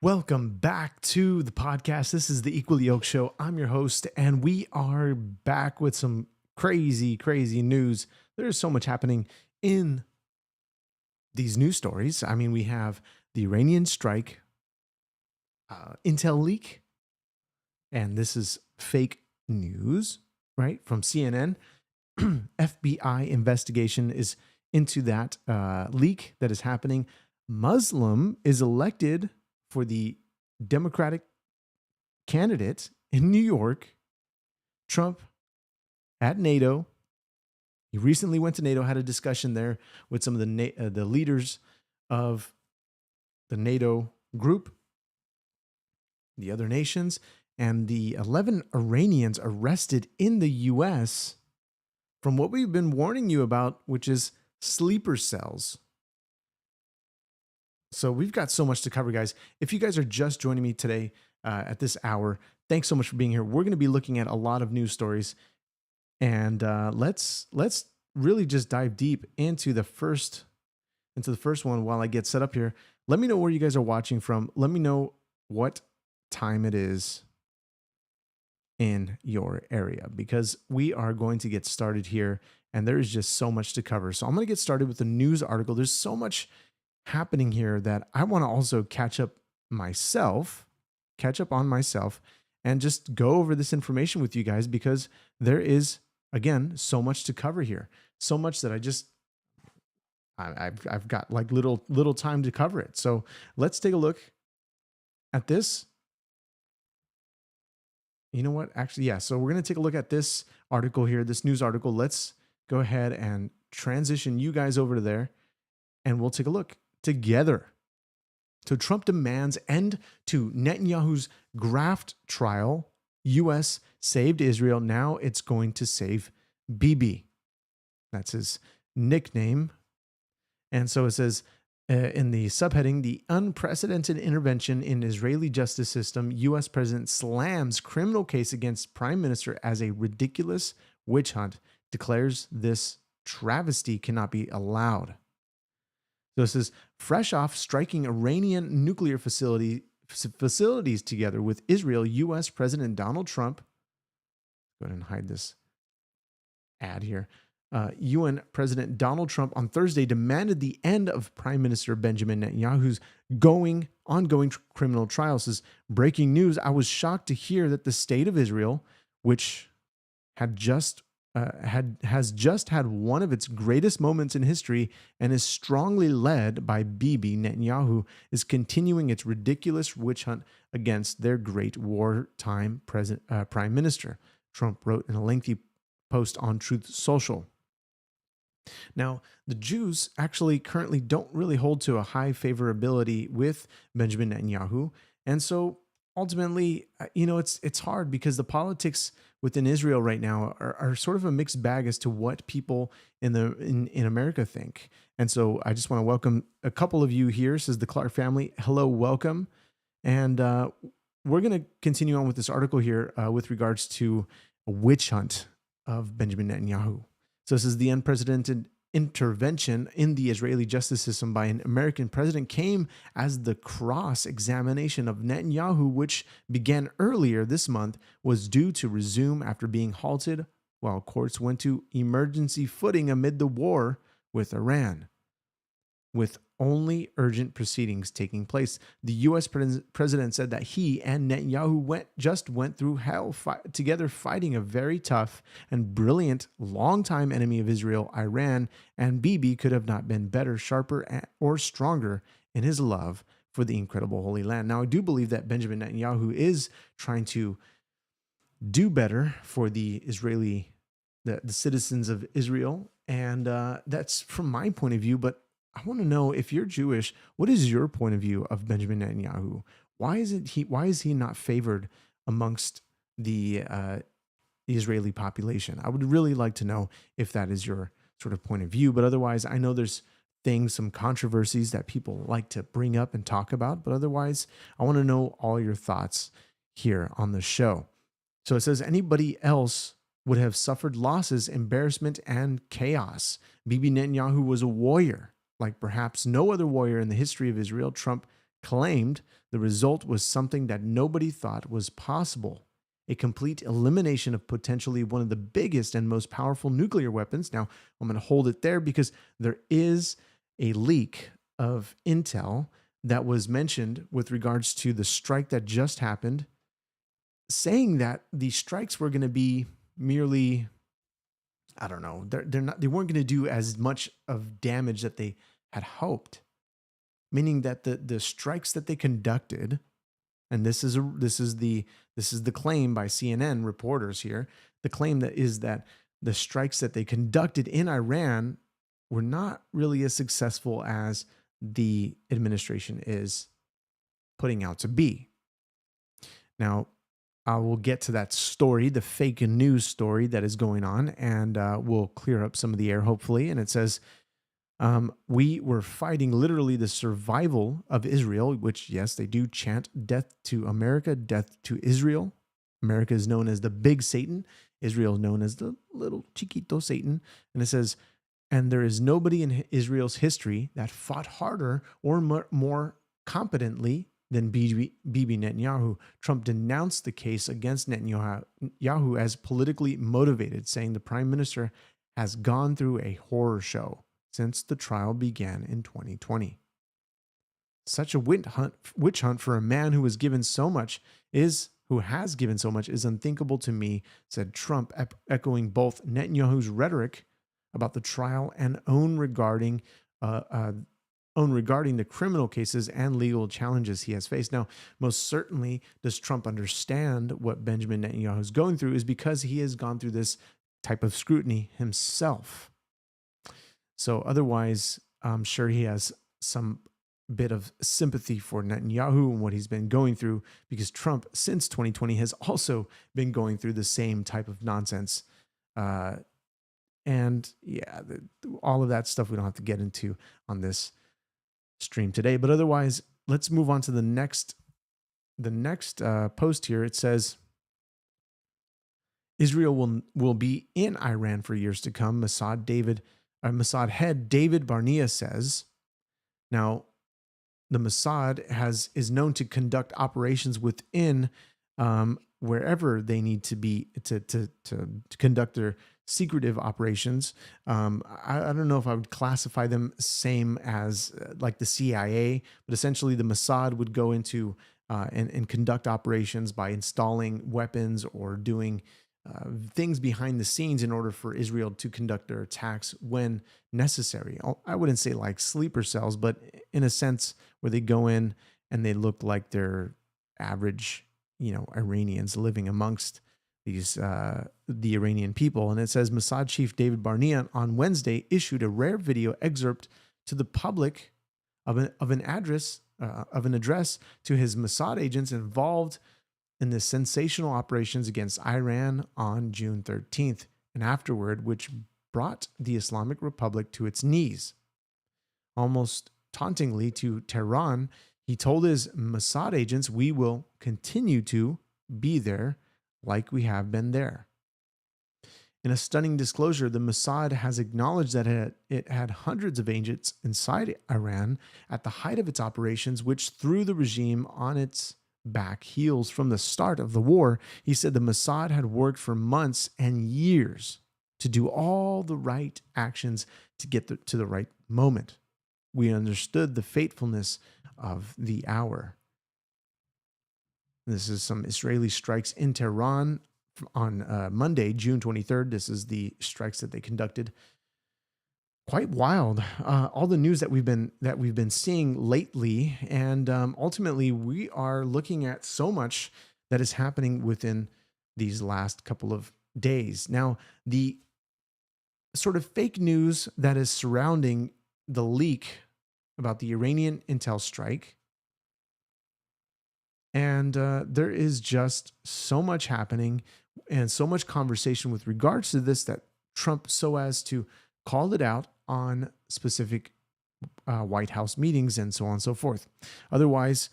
Welcome back to the podcast. This is the Equally Yoked Show. I'm your host, and we are back with some crazy news. There's so much happening in these news stories. I mean, we have the Iranian strike, intel leak, and this is fake news, right? From CNN. FBI investigation is into that leak that is happening. Muslim is elected for the Democratic candidate in New York. Trump at NATO. He recently went to NATO, had a discussion there with some of the leaders of the NATO group, the other nations, and the 11 Iranians arrested in the U.S. from what we've been warning you about, which is sleeper cells. So we've got so much to cover, guys. If you guys are just joining me today at this hour, thanks so much for being here. We're going to be looking at a lot of news stories, and let's really just dive deep into the first one while I get set up here. Let me know where you guys are watching from. Let me know what time it is in your area, because we are going to get started here, and there is just so much to cover. So I'm going to get started with the news article. There's so much happening here that I want to also catch up on myself, and just go over this information with you guys, because there is, again, so much to cover here. So much that I've got like little time to cover it. So let's take a look at this. You know what? Actually, yeah. So we're going to take a look at this article here, this news article. Let's go ahead and transition you guys over to there, and we'll take a look together. So Trump demands end to Netanyahu's graft trial. U.S. saved Israel. Now it's going to save Bibi. That's his nickname. And so it says in the subheading, the unprecedented intervention in Israeli justice system, U.S. President slams criminal case against Prime Minister as a ridiculous witch hunt, declares this travesty cannot be allowed. So this is fresh off striking Iranian nuclear facilities together with Israel, U.S. President Donald Trump. Go ahead and hide this ad here. UN President Donald Trump on Thursday demanded the end of Prime Minister Benjamin Netanyahu's ongoing criminal trial. Says breaking news. I was shocked to hear that the state of Israel, which has just had one of its greatest moments in history and is strongly led by Bibi Netanyahu, is continuing its ridiculous witch hunt against their great wartime prime minister, Trump wrote in a lengthy post on Truth Social. Now, the Jews actually currently don't really hold to a high favorability with Benjamin Netanyahu, and so ultimately, it's hard because the politics within Israel right now are sort of a mixed bag as to what people in America think. And so I just want to welcome a couple of you here. Says the Clark family. Hello, welcome. And we're going to continue on with this article here with regards to a witch hunt of Benjamin Netanyahu. So this is the unprecedented intervention in the Israeli justice system by an American president came as the cross-examination of Netanyahu, which began earlier this month, was due to resume after being halted while courts went to emergency footing amid the war with Iran. With only urgent proceedings taking place, the U.S. president said that he and Netanyahu went through hell together, fighting a very tough and brilliant longtime enemy of Israel, Iran, and Bibi could have not been better, sharper, or stronger in his love for the incredible Holy Land. Now, I do believe that Benjamin Netanyahu is trying to do better for the citizens of Israel, and that's from my point of view, but I want to know, if you're Jewish, what is your point of view of Benjamin Netanyahu? Why is he not favored amongst the Israeli population? I would really like to know if that is your sort of point of view. But otherwise, I know there's some controversies that people like to bring up and talk about. But otherwise, I want to know all your thoughts here on the show. So it says, anybody else would have suffered losses, embarrassment, and chaos. Bibi Netanyahu was a warrior like perhaps no other warrior in the history of Israel. Trump claimed the result was something that nobody thought was possible: a complete elimination of potentially one of the biggest and most powerful nuclear weapons. Now, I'm going to hold it there because there is a leak of intel that was mentioned with regards to the strike that just happened, saying that the strikes were going to be merely, I don't know, they weren't going to do as much of damage that they had hoped, meaning that the strikes that they conducted, and this is the claim by CNN reporters here, the claim that is that the strikes that they conducted in Iran were not really as successful as the administration is putting out to be. Now, I will get to that story, the fake news story that is going on, and we'll clear up some of the air, hopefully. And it says, we were fighting literally the survival of Israel, which, yes, they do chant death to America, death to Israel. America is known as the big Satan. Israel is known as the little chiquito Satan. And it says, and there is nobody in Israel's history that fought harder or more competently than Bibi Netanyahu. Trump denounced the case against Netanyahu as politically motivated, saying the prime minister has gone through a horror show since the trial began in 2020. Such a witch hunt for a man who has given so much is unthinkable to me, said Trump, echoing both Netanyahu's rhetoric about the trial and own regarding the criminal cases and legal challenges he has faced. Now, most certainly does Trump understand what Benjamin Netanyahu is going through, is because he has gone through this type of scrutiny himself. So otherwise, I'm sure he has some bit of sympathy for Netanyahu and what he's been going through, because Trump, since 2020, has also been going through the same type of nonsense. And yeah, all of that stuff we don't have to get into on this stream today. But otherwise, let's move on to the next post here. It says, Israel will be in Iran for years to come, Mossad head David Barnea says. Now, the Mossad is known to conduct operations within wherever they need to be to conduct their secretive operations. I don't know if I would classify them same as like the CIA, but essentially the Mossad would go into and conduct operations by installing weapons or doing things behind the scenes in order for Israel to conduct their attacks when necessary. I wouldn't say like sleeper cells, but in a sense where they go in and they look like they're average, Iranians living amongst these the Iranian people. And it says Mossad chief David Barnea on Wednesday issued a rare video excerpt to the public of an address of an address to his Mossad agents involved in the sensational operations against Iran on June 13th and afterward, which brought the Islamic Republic to its knees. Almost tauntingly to Tehran, he told his Mossad agents, "We will continue to be there like we have been there." In a stunning disclosure, the Mossad has acknowledged that it had hundreds of agents inside Iran at the height of its operations, which threw the regime on its back heels from the start of the war. He said the Mossad had worked for months and years to do all the right actions to get to the right moment. We understood the fatefulness of the hour. This is some Israeli strikes in Tehran on Monday, June 23rd. This is the strikes that they conducted. Quite wild. All the news that we've been seeing lately, and ultimately we are looking at so much that is happening within these last couple of days. Now, the sort of fake news that is surrounding the leak about the Iranian intel strike. And there is just so much happening and so much conversation with regards to this that Trump, so as to call it out on specific White House meetings and so on and so forth. Otherwise,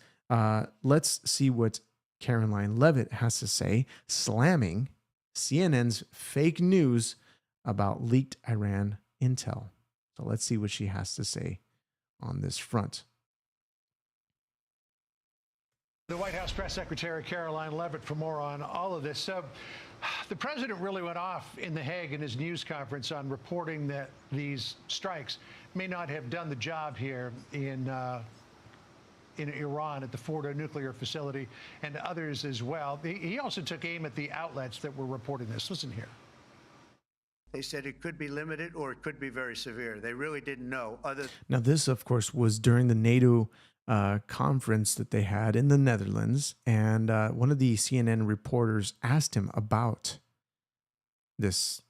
let's see what Caroline Leavitt has to say, slamming CNN's fake news about leaked Iran intel. So let's see what she has to say on this front. The White House Press Secretary Caroline Leavitt for more on all of this. So the president really went off in The Hague in his news conference on reporting that these strikes may not have done the job here in Iran at the Fordo nuclear facility and others as well. He also took aim at the outlets that were reporting this. Listen here. They said it could be limited or it could be very severe. They really didn't know. Now, this, of course, was during the NATO conference that they had in the Netherlands. And one of the CNN reporters asked him about this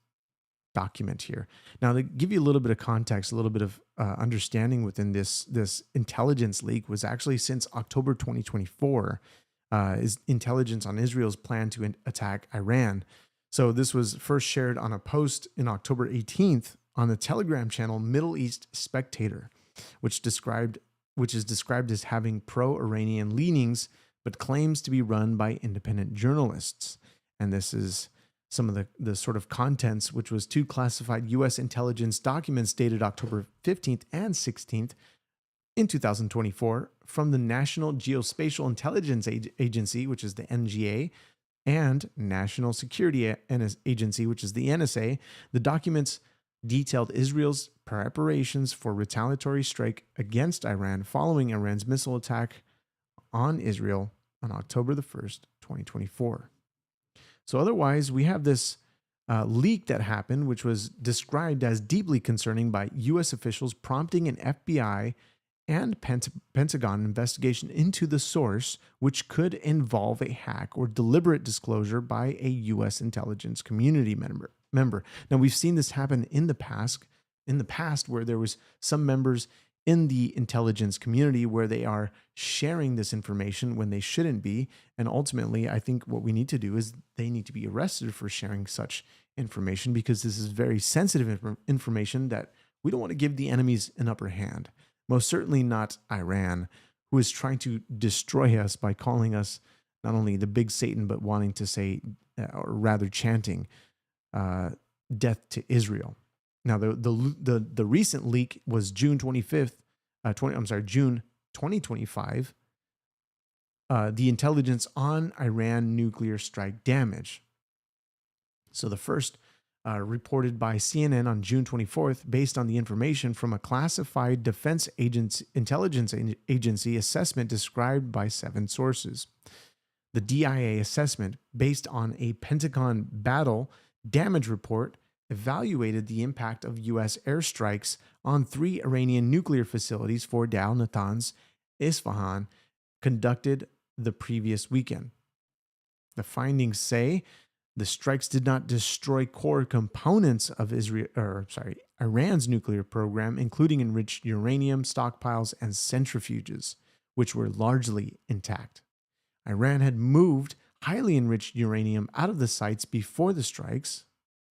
document here. Now, to give you a little bit of context, a little bit of understanding within this intelligence leak was actually since October 2024, is intelligence on Israel's plan to attack Iran. So this was first shared on a post in October 18th on the Telegram channel Middle East Spectator, which is described as having pro-Iranian leanings, but claims to be run by independent journalists. And this is some of the sort of contents, which was two classified U.S. intelligence documents dated October 15th and 16th in 2024 from the National Geospatial Intelligence Agency, which is the NGA, and National Security Agency, which is the NSA. The documents detailed Israel's preparations for retaliatory strike against Iran following Iran's missile attack on Israel on October the 1st, 2024. So otherwise, we have this leak that happened, which was described as deeply concerning by U.S. officials, prompting an FBI and Pentagon investigation into the source, which could involve a hack or deliberate disclosure by a U.S. intelligence community member. Now, we've seen this happen in the past where there was some members in the intelligence community where they are sharing this information when they shouldn't be. And ultimately, I think what we need to do is they need to be arrested for sharing such information, because this is very sensitive information that we don't want to give the enemies an upper hand. Most certainly not Iran, who is trying to destroy us by calling us not only the big Satan, but wanting to say, or rather chanting, death to Israel. Now, the recent leak was June 2025. The intelligence on Iran nuclear strike damage. So the first reported by CNN on June 24th, based on the information from a classified defense intelligence agency assessment described by 7 sources. The DIA assessment, based on a Pentagon battle damage report, evaluated the impact of U.S. airstrikes on 3 Iranian nuclear facilities, Fordow, Natanz, Isfahan, conducted the previous weekend. The findings say the strikes did not destroy core components of Iran's nuclear program, including enriched uranium stockpiles and centrifuges, which were largely intact. Iran had moved highly enriched uranium out of the sites before the strikes,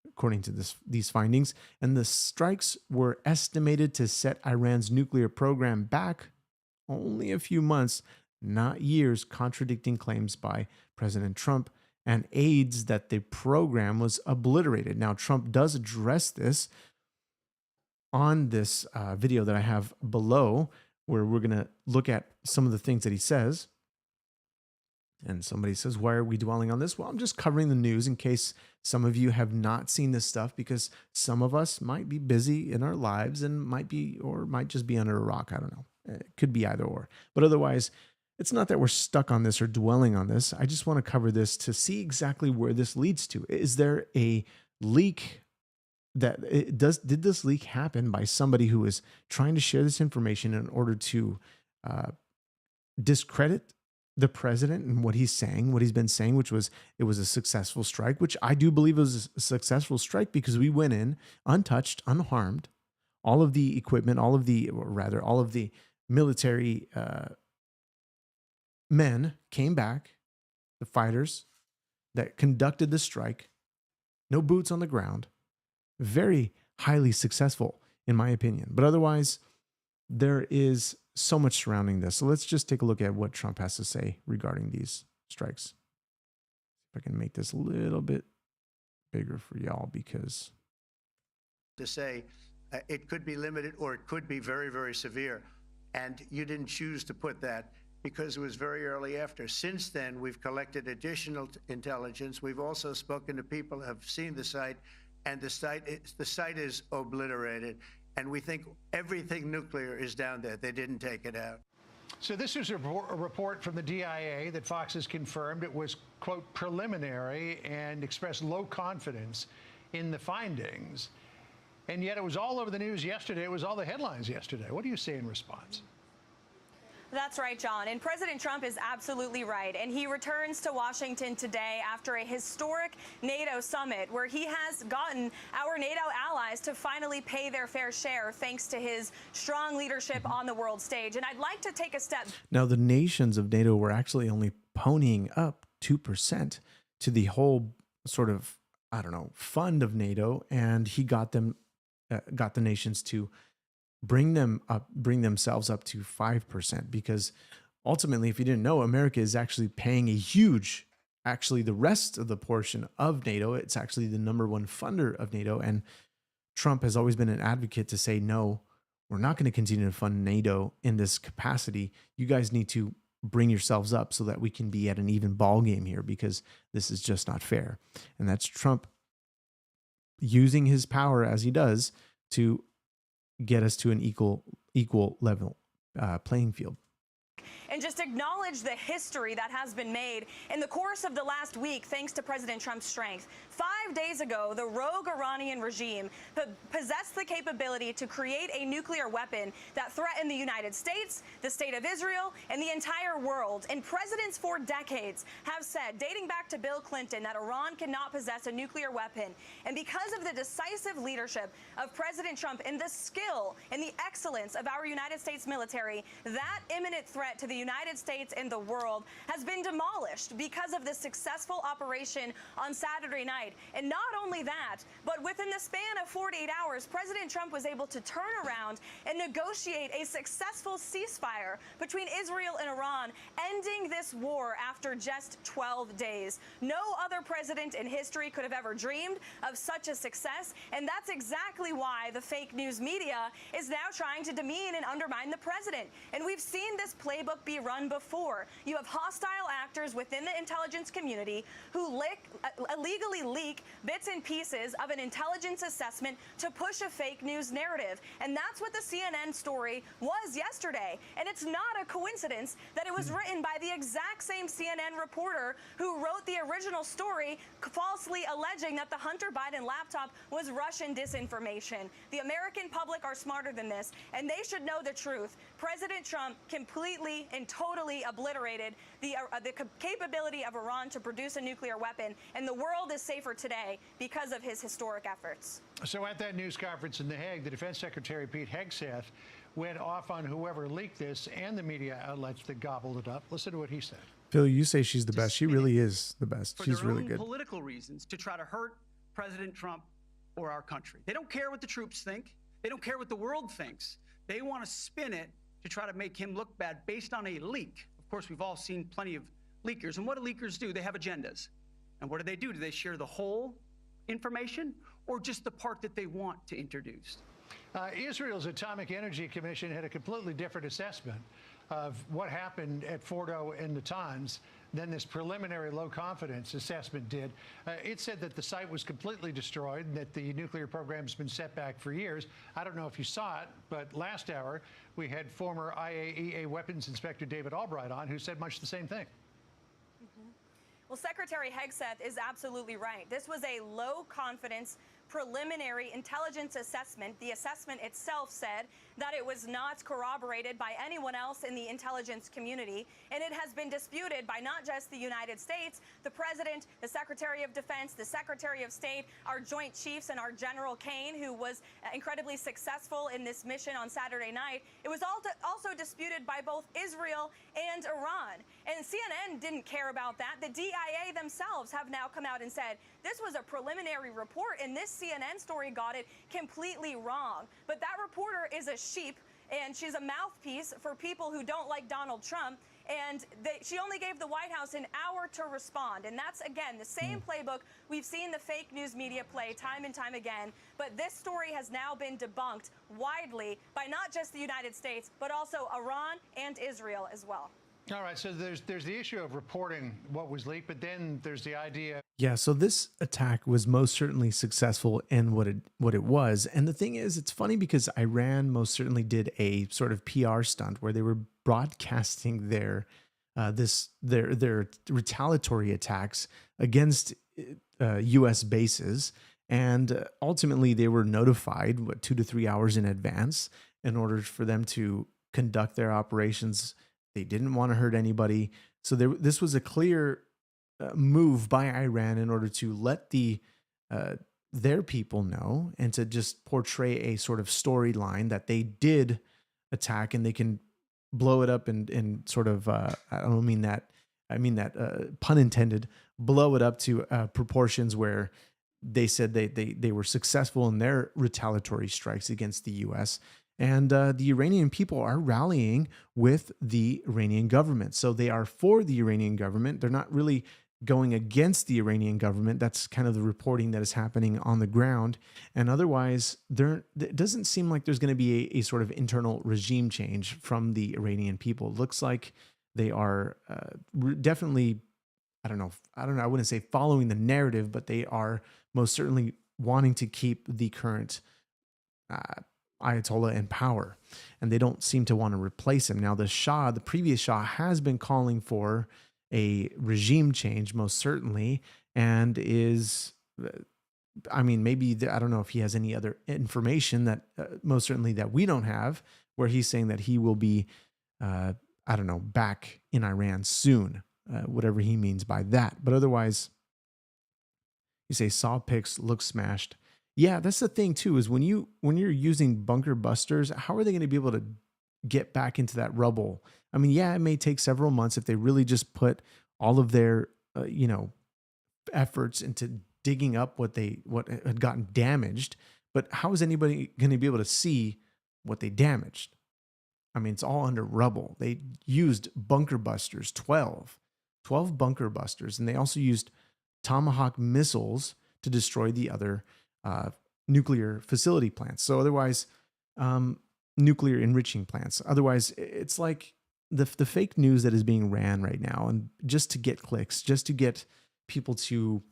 according to these findings, and the strikes were estimated to set Iran's nuclear program back only a few months, not years, contradicting claims by President Trump and aides that the program was obliterated. Now, Trump does address this on this video that I have below, where we're going to look at some of the things that he says. And somebody says, why are we dwelling on this? Well, I'm just covering the news in case some of you have not seen this stuff, because some of us might be busy in our lives and might just be under a rock. I don't know. It could be either or. But otherwise, it's not that we're stuck on this or dwelling on this. I just want to cover this to see exactly where this leads to. Is there a leak did this leak happen by somebody who is trying to share this information in order to discredit the president and what he's saying, what he's been saying, which was it was a successful strike, which I do believe was a successful strike because we went in untouched, unharmed. All of the equipment, all of the military men came back, the fighters that conducted the strike, no boots on the ground, very highly successful in my opinion. But otherwise, there is so much surrounding this. So let's just take a look at what Trump has to say regarding these strikes. If I can make this a little bit bigger for y'all, because to say it could be limited or it could be very, very severe. And you didn't choose to put that because it was very early after. Since then, we've collected additional intelligence. We've also spoken to people who have seen the site, and the site is obliterated. And we think everything nuclear is down there. They didn't take it out. So this is a report from the DIA that Fox has confirmed. It was, quote, preliminary and expressed low confidence in the findings. And yet it was all over the news yesterday. It was all the headlines yesterday. What do you say in response? That's right, John. And President Trump is absolutely right. And he returns to Washington today after a historic NATO summit where he has gotten our NATO allies to finally pay their fair share thanks to his strong leadership on the world stage. And I'd like to take a step. Now, the nations of NATO were actually only ponying up 2% to the whole sort of, fund of NATO. And he got the nations to bring themselves up to 5%, because ultimately, if you didn't know, America is actually paying the rest of the portion of NATO. It's actually the number one funder of NATO. And Trump has always been an advocate to say, no, we're not going to continue to fund NATO in this capacity. You guys need to bring yourselves up so that we can be at an even ball game here, because this is just not fair. And that's Trump using his power as he does to get us to an equal level playing field. And just acknowledge the history that has been made in the course of the last week thanks to President Trump's strength. 5 days ago, the rogue Iranian regime possessed the capability to create a nuclear weapon that threatened the United States, the state of Israel, and the entire world. And presidents for decades have said, dating back to Bill Clinton, that Iran cannot possess a nuclear weapon. And because of the decisive leadership of President Trump and the skill and the excellence of our United States military, that imminent threat to the United States and the world has been demolished because of this successful operation on Saturday night. And not only that, but within the span of 48 hours, President Trump was able to turn around and negotiate a successful ceasefire between Israel and Iran, ending this war after just 12 days. No other president in history could have ever dreamed of such a success, and that's exactly why the fake news media is now trying to demean and undermine the president. And we've seen this playbook be run before. You have hostile actors within the intelligence community who illegally leak bits and pieces of an intelligence assessment to push a fake news narrative. And that's what the CNN story was yesterday. And it's not a coincidence that it was written by the exact same CNN reporter who wrote the original story, falsely alleging that the Hunter Biden laptop was Russian disinformation. The American public are smarter than this, and they should know the truth. President Trump completely and totally obliterated the capability of Iran to produce a nuclear weapon, and the world is safer today because of his historic efforts. So at that news conference in The Hague, the Defense Secretary Pete Hegseth went off on whoever leaked this and the media outlets that gobbled it up. Listen to what he said. Phil, you say she's the best. She really is the best. For She's their really own good. political reasons to try to hurt President Trump or our country. They don't care what the troops think. They don't care what the world thinks. They want to spin it to try to make him look bad based on a leak. Of course, we've all seen plenty of leakers. And what do leakers do? They have agendas. And what do? Do they share the whole information or just the part that they want to introduce? Israel's Atomic Energy Commission had a completely different assessment of what happened at Fordo and Natanz than this preliminary low confidence assessment did. It said that the site was completely destroyed and that the nuclear program's been set back for years. I don't know if you saw it, but last hour we had former IAEA weapons inspector David Albright on, who said much the same thing. Well, Secretary Hegseth is absolutely right. This was a low confidence preliminary intelligence assessment. The assessment itself said that it was not corroborated by anyone else in the intelligence community, and it has been disputed by not just the United States, the President, the Secretary of Defense, the Secretary of State, our Joint Chiefs, and our General Kane, who was incredibly successful in this mission on Saturday night. It was also disputed by both Israel and Iran. And CNN didn't care about that. The DIA themselves have now come out and said this was a preliminary report, and this CNN story got it completely wrong. But that reporter is a sheep, and she's a mouthpiece for people who don't like Donald Trump. And she only gave the White House an hour to respond. And that's, again, the same playbook we've seen the fake news media play time and time again. But this story has now been debunked widely by not just the United States, but also Iran and Israel as well. All right, so there's the issue of reporting what was leaked, but then there's the idea. Yeah, so this attack was most certainly successful in what it was. And the thing is, it's funny because Iran most certainly did a sort of PR stunt where they were broadcasting their retaliatory attacks against U.S. bases, and ultimately they were notified 2 to 3 hours in advance in order for them to conduct their operations. They didn't want to hurt anybody, so this was a clear move by Iran in order to let their people know and to just portray a sort of storyline that they did attack and they can blow it up and sort of I don't mean that, I mean that pun intended, blow it up to proportions where they said they were successful in their retaliatory strikes against the U.S. And the Iranian people are rallying with the Iranian government. So they are for the Iranian government. They're not really going against the Iranian government. That's kind of the reporting that is happening on the ground. And otherwise, it doesn't seem like there's going to be a sort of internal regime change from the Iranian people. It looks like they are definitely, I wouldn't say following the narrative, but they are most certainly wanting to keep the current Ayatollah in power, and they don't seem to want to replace him. Now, the previous Shah has been calling for a regime change, most certainly, and is, maybe, I don't know if he has any other information that most certainly that we don't have, where he's saying that he will be, back in Iran soon, whatever he means by that. But otherwise, you say saw pics look smashed. Yeah, that's the thing too, is when you're using bunker busters, how are they going to be able to get back into that rubble? I mean, yeah, it may take several months if they really just put all of their, efforts into digging up what had gotten damaged. But how is anybody going to be able to see what they damaged? I mean, it's all under rubble. They used bunker busters, 12 bunker busters, and they also used Tomahawk missiles to destroy the other nuclear facility plants. So otherwise, nuclear enriching plants. Otherwise, it's like the fake news that is being ran right now, and just to get clicks, just to get people to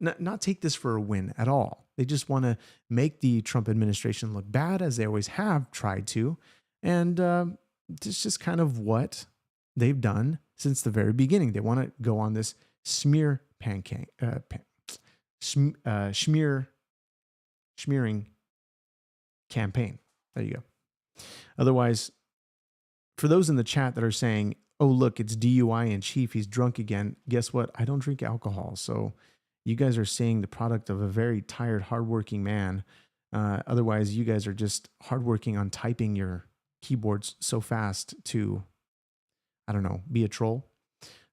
not take this for a win at all. They just want to make the Trump administration look bad, as they always have tried to. And it's just kind of what they've done since the very beginning. They want to go on this smearing campaign. There you go. Otherwise, for those in the chat that are saying, oh, look, it's DUI in chief, he's drunk again. Guess what? I don't drink alcohol. So you guys are seeing the product of a very tired, hardworking man Otherwise, you guys are just hardworking on typing your keyboards so fast to, I don't know, be a troll.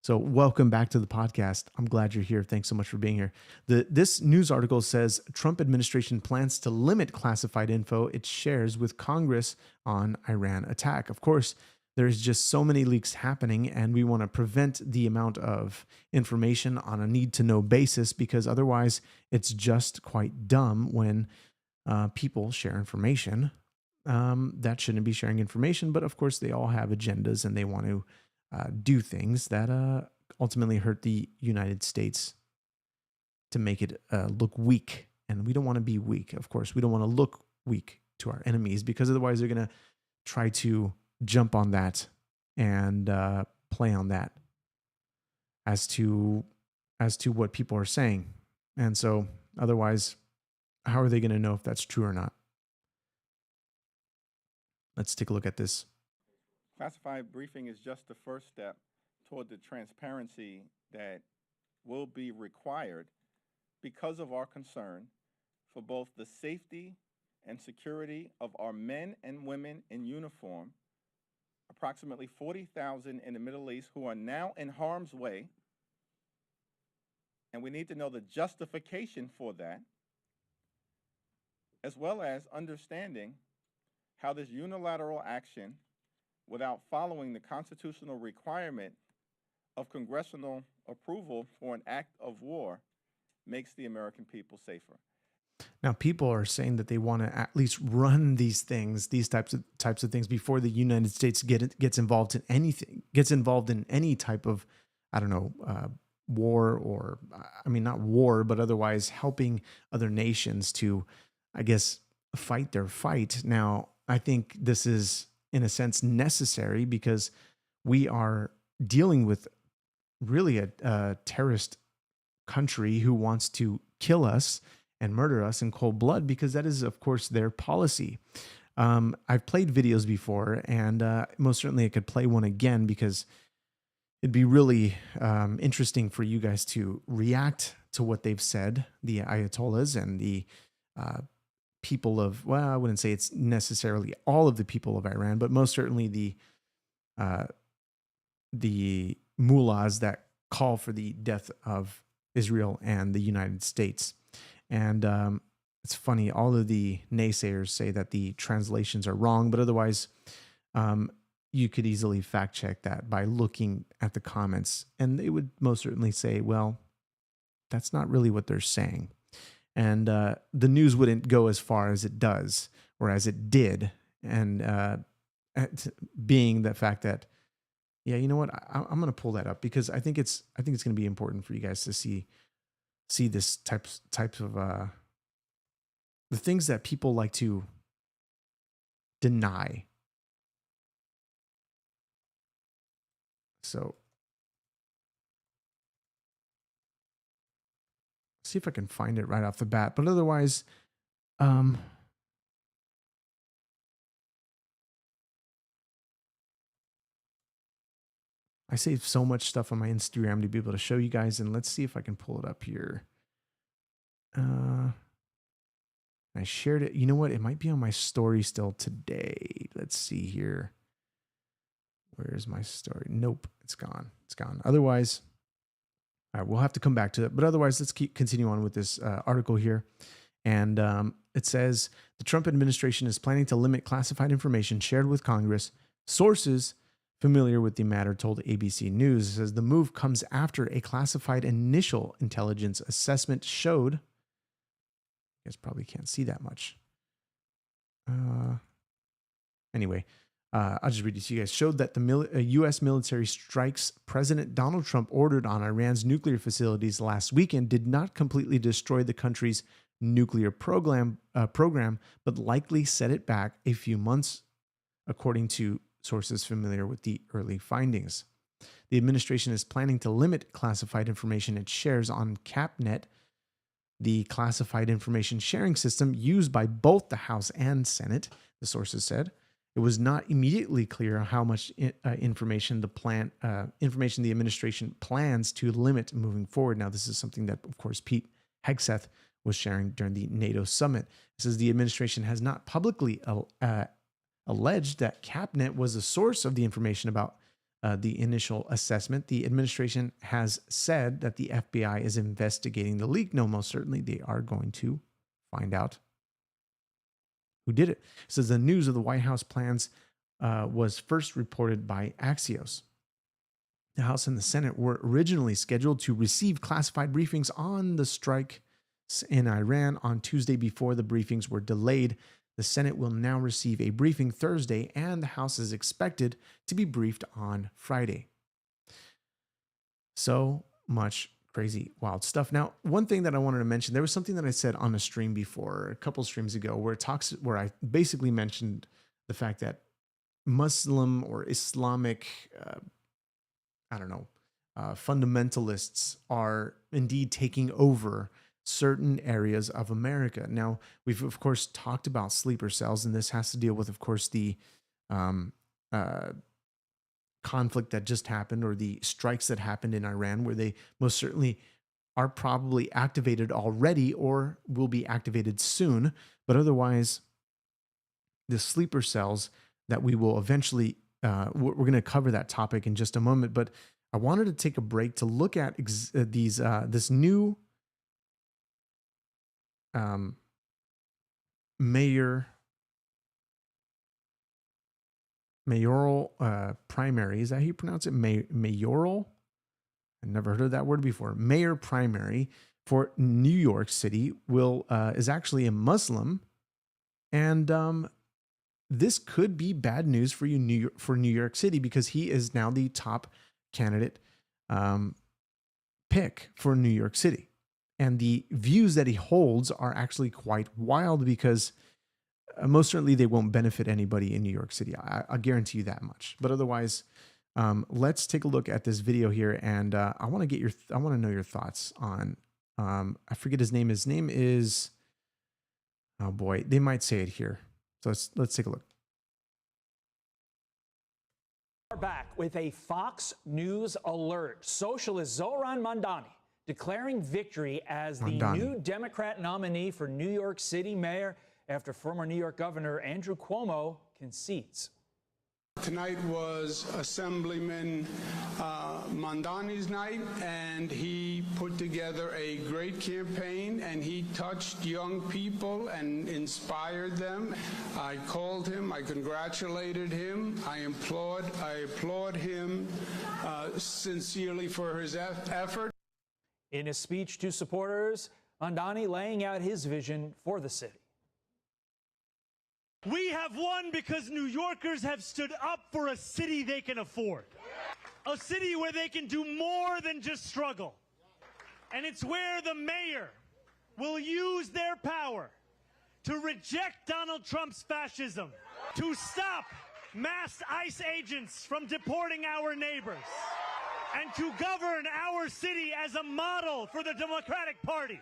So welcome back to the podcast. I'm glad you're here. Thanks so much for being here. This news article says Trump administration plans to limit classified info it shares with Congress on Iran attack. Of course, there's just so many leaks happening, and we want to prevent the amount of information on a need-to-know basis, because otherwise it's just quite dumb when people share information that shouldn't be sharing information. But of course, they all have agendas, and they want to do things that ultimately hurt the United States to make it look weak. And we don't want to be weak. Of course, we don't want to look weak to our enemies, because otherwise they're going to try to jump on that and play on that as to what people are saying. And so otherwise, how are they going to know if that's true or not? Let's take a look at this. Classified briefing is just the first step toward the transparency that will be required because of our concern for both the safety and security of our men and women in uniform, approximately 40,000 in the Middle East who are now in harm's way, and we need to know the justification for that, as well as understanding how this unilateral action, without following the constitutional requirement of congressional approval for an act of war, makes the American people safer. Now, people are saying that they want to at least run these things, these types of things, before the United States gets involved in anything, gets involved in any type of, I don't know, war, or, I mean, not war, but otherwise helping other nations to, I guess, fight their fight. Now, I think this is, in a sense, necessary, because we are dealing with really a terrorist country who wants to kill us and murder us in cold blood, because that is, of course, their policy. I've played videos before, and most certainly I could play one again, because it'd be really interesting for you guys to react to what they've said, the Ayatollahs and the people of, well, I wouldn't say it's necessarily all of the people of Iran, but most certainly the mullahs that call for the death of Israel and the United States. And it's funny, all of the naysayers say that the translations are wrong, but otherwise you could easily fact check that by looking at the comments, and they would most certainly say, well, that's not really what they're saying. And the news wouldn't go as far as it does, or as it did. And being the fact that, yeah, you know what? I'm going to pull that up, because I think it's going to be important for you guys to see this types of the things that people like to deny. So, see if I can find it right off the bat, but otherwise, I saved so much stuff on my Instagram to be able to show you guys, and let's see if I can pull it up here. I shared it. You know what? It might be on my story still today. Let's see here. Where's my story? Nope, it's gone. It's gone. Otherwise, all right, we'll have to come back to it. But otherwise, let's continue on with this article here. And it says, the Trump administration is planning to limit classified information shared with Congress. Sources familiar with the matter told ABC News. It says the move comes after a classified initial intelligence assessment showed, you guys probably can't see that much. Anyway, I'll just read this to you guys. Showed that the U.S. military strikes President Donald Trump ordered on Iran's nuclear facilities last weekend did not completely destroy the country's nuclear program, but likely set it back a few months, according to sources familiar with the early findings. The administration is planning to limit classified information it shares on CapNet, the classified information sharing system used by both the House and Senate, the sources said. It was not immediately clear how much information the administration plans to limit moving forward. Now, this is something that, of course, Pete Hegseth was sharing during the NATO summit. It says the administration has not publicly alleged that CapNet was the source of the information about the initial assessment. The administration has said that the FBI is investigating the leak. No, most certainly they are going to find out who did it. It says the news of the White House plans was first reported by Axios. The House and the Senate were originally scheduled to receive classified briefings on the strike in Iran on Tuesday. Before the briefings were delayed, the Senate will now receive a briefing Thursday, and the House is expected to be briefed on Friday. So much crazy, wild stuff. Now, one thing that I wanted to mention, there was something that I said on a stream before, a couple streams ago, where I basically mentioned the fact that Muslim or Islamic, fundamentalists are indeed taking over certain areas of America. Now, we've of course talked about sleeper cells, and this has to deal with, of course, the conflict that just happened, or the strikes that happened in Iran, where they most certainly are probably activated already or will be activated soon. But otherwise, the sleeper cells that we will eventually, we're going to cover that topic in just a moment. But I wanted to take a break to look at this new mayoral primary. Is that how you pronounce it? Mayoral? I never heard of that word before. Mayor primary for New York City is actually a Muslim, and this could be bad news for New York City, because he is now the top candidate pick for New York City. And the views that he holds are actually quite wild, because most certainly they won't benefit anybody in New York City. I'll guarantee you that much. But otherwise, let's take a look at this video here, and I want to know your thoughts on. I forget his name. His name is, oh boy, they might say it here. So let's take a look. Back with a Fox News alert. Socialist Zohran Mandani declaring victory as the new Democrat nominee for New York City mayor after former New York Governor Andrew Cuomo concedes. Tonight was Assemblyman Mandani's night, and he put together a great campaign, and he touched young people and inspired them. I called him, I congratulated him, I applaud him sincerely for his effort. In a speech to supporters, Mandani laying out his vision for the city. We have won because New Yorkers have stood up for a city they can afford. A city where they can do more than just struggle. And it's where the mayor will use their power to reject Donald Trump's fascism, to stop mass ICE agents from deporting our neighbors, and to govern our city as a model for the Democratic Party.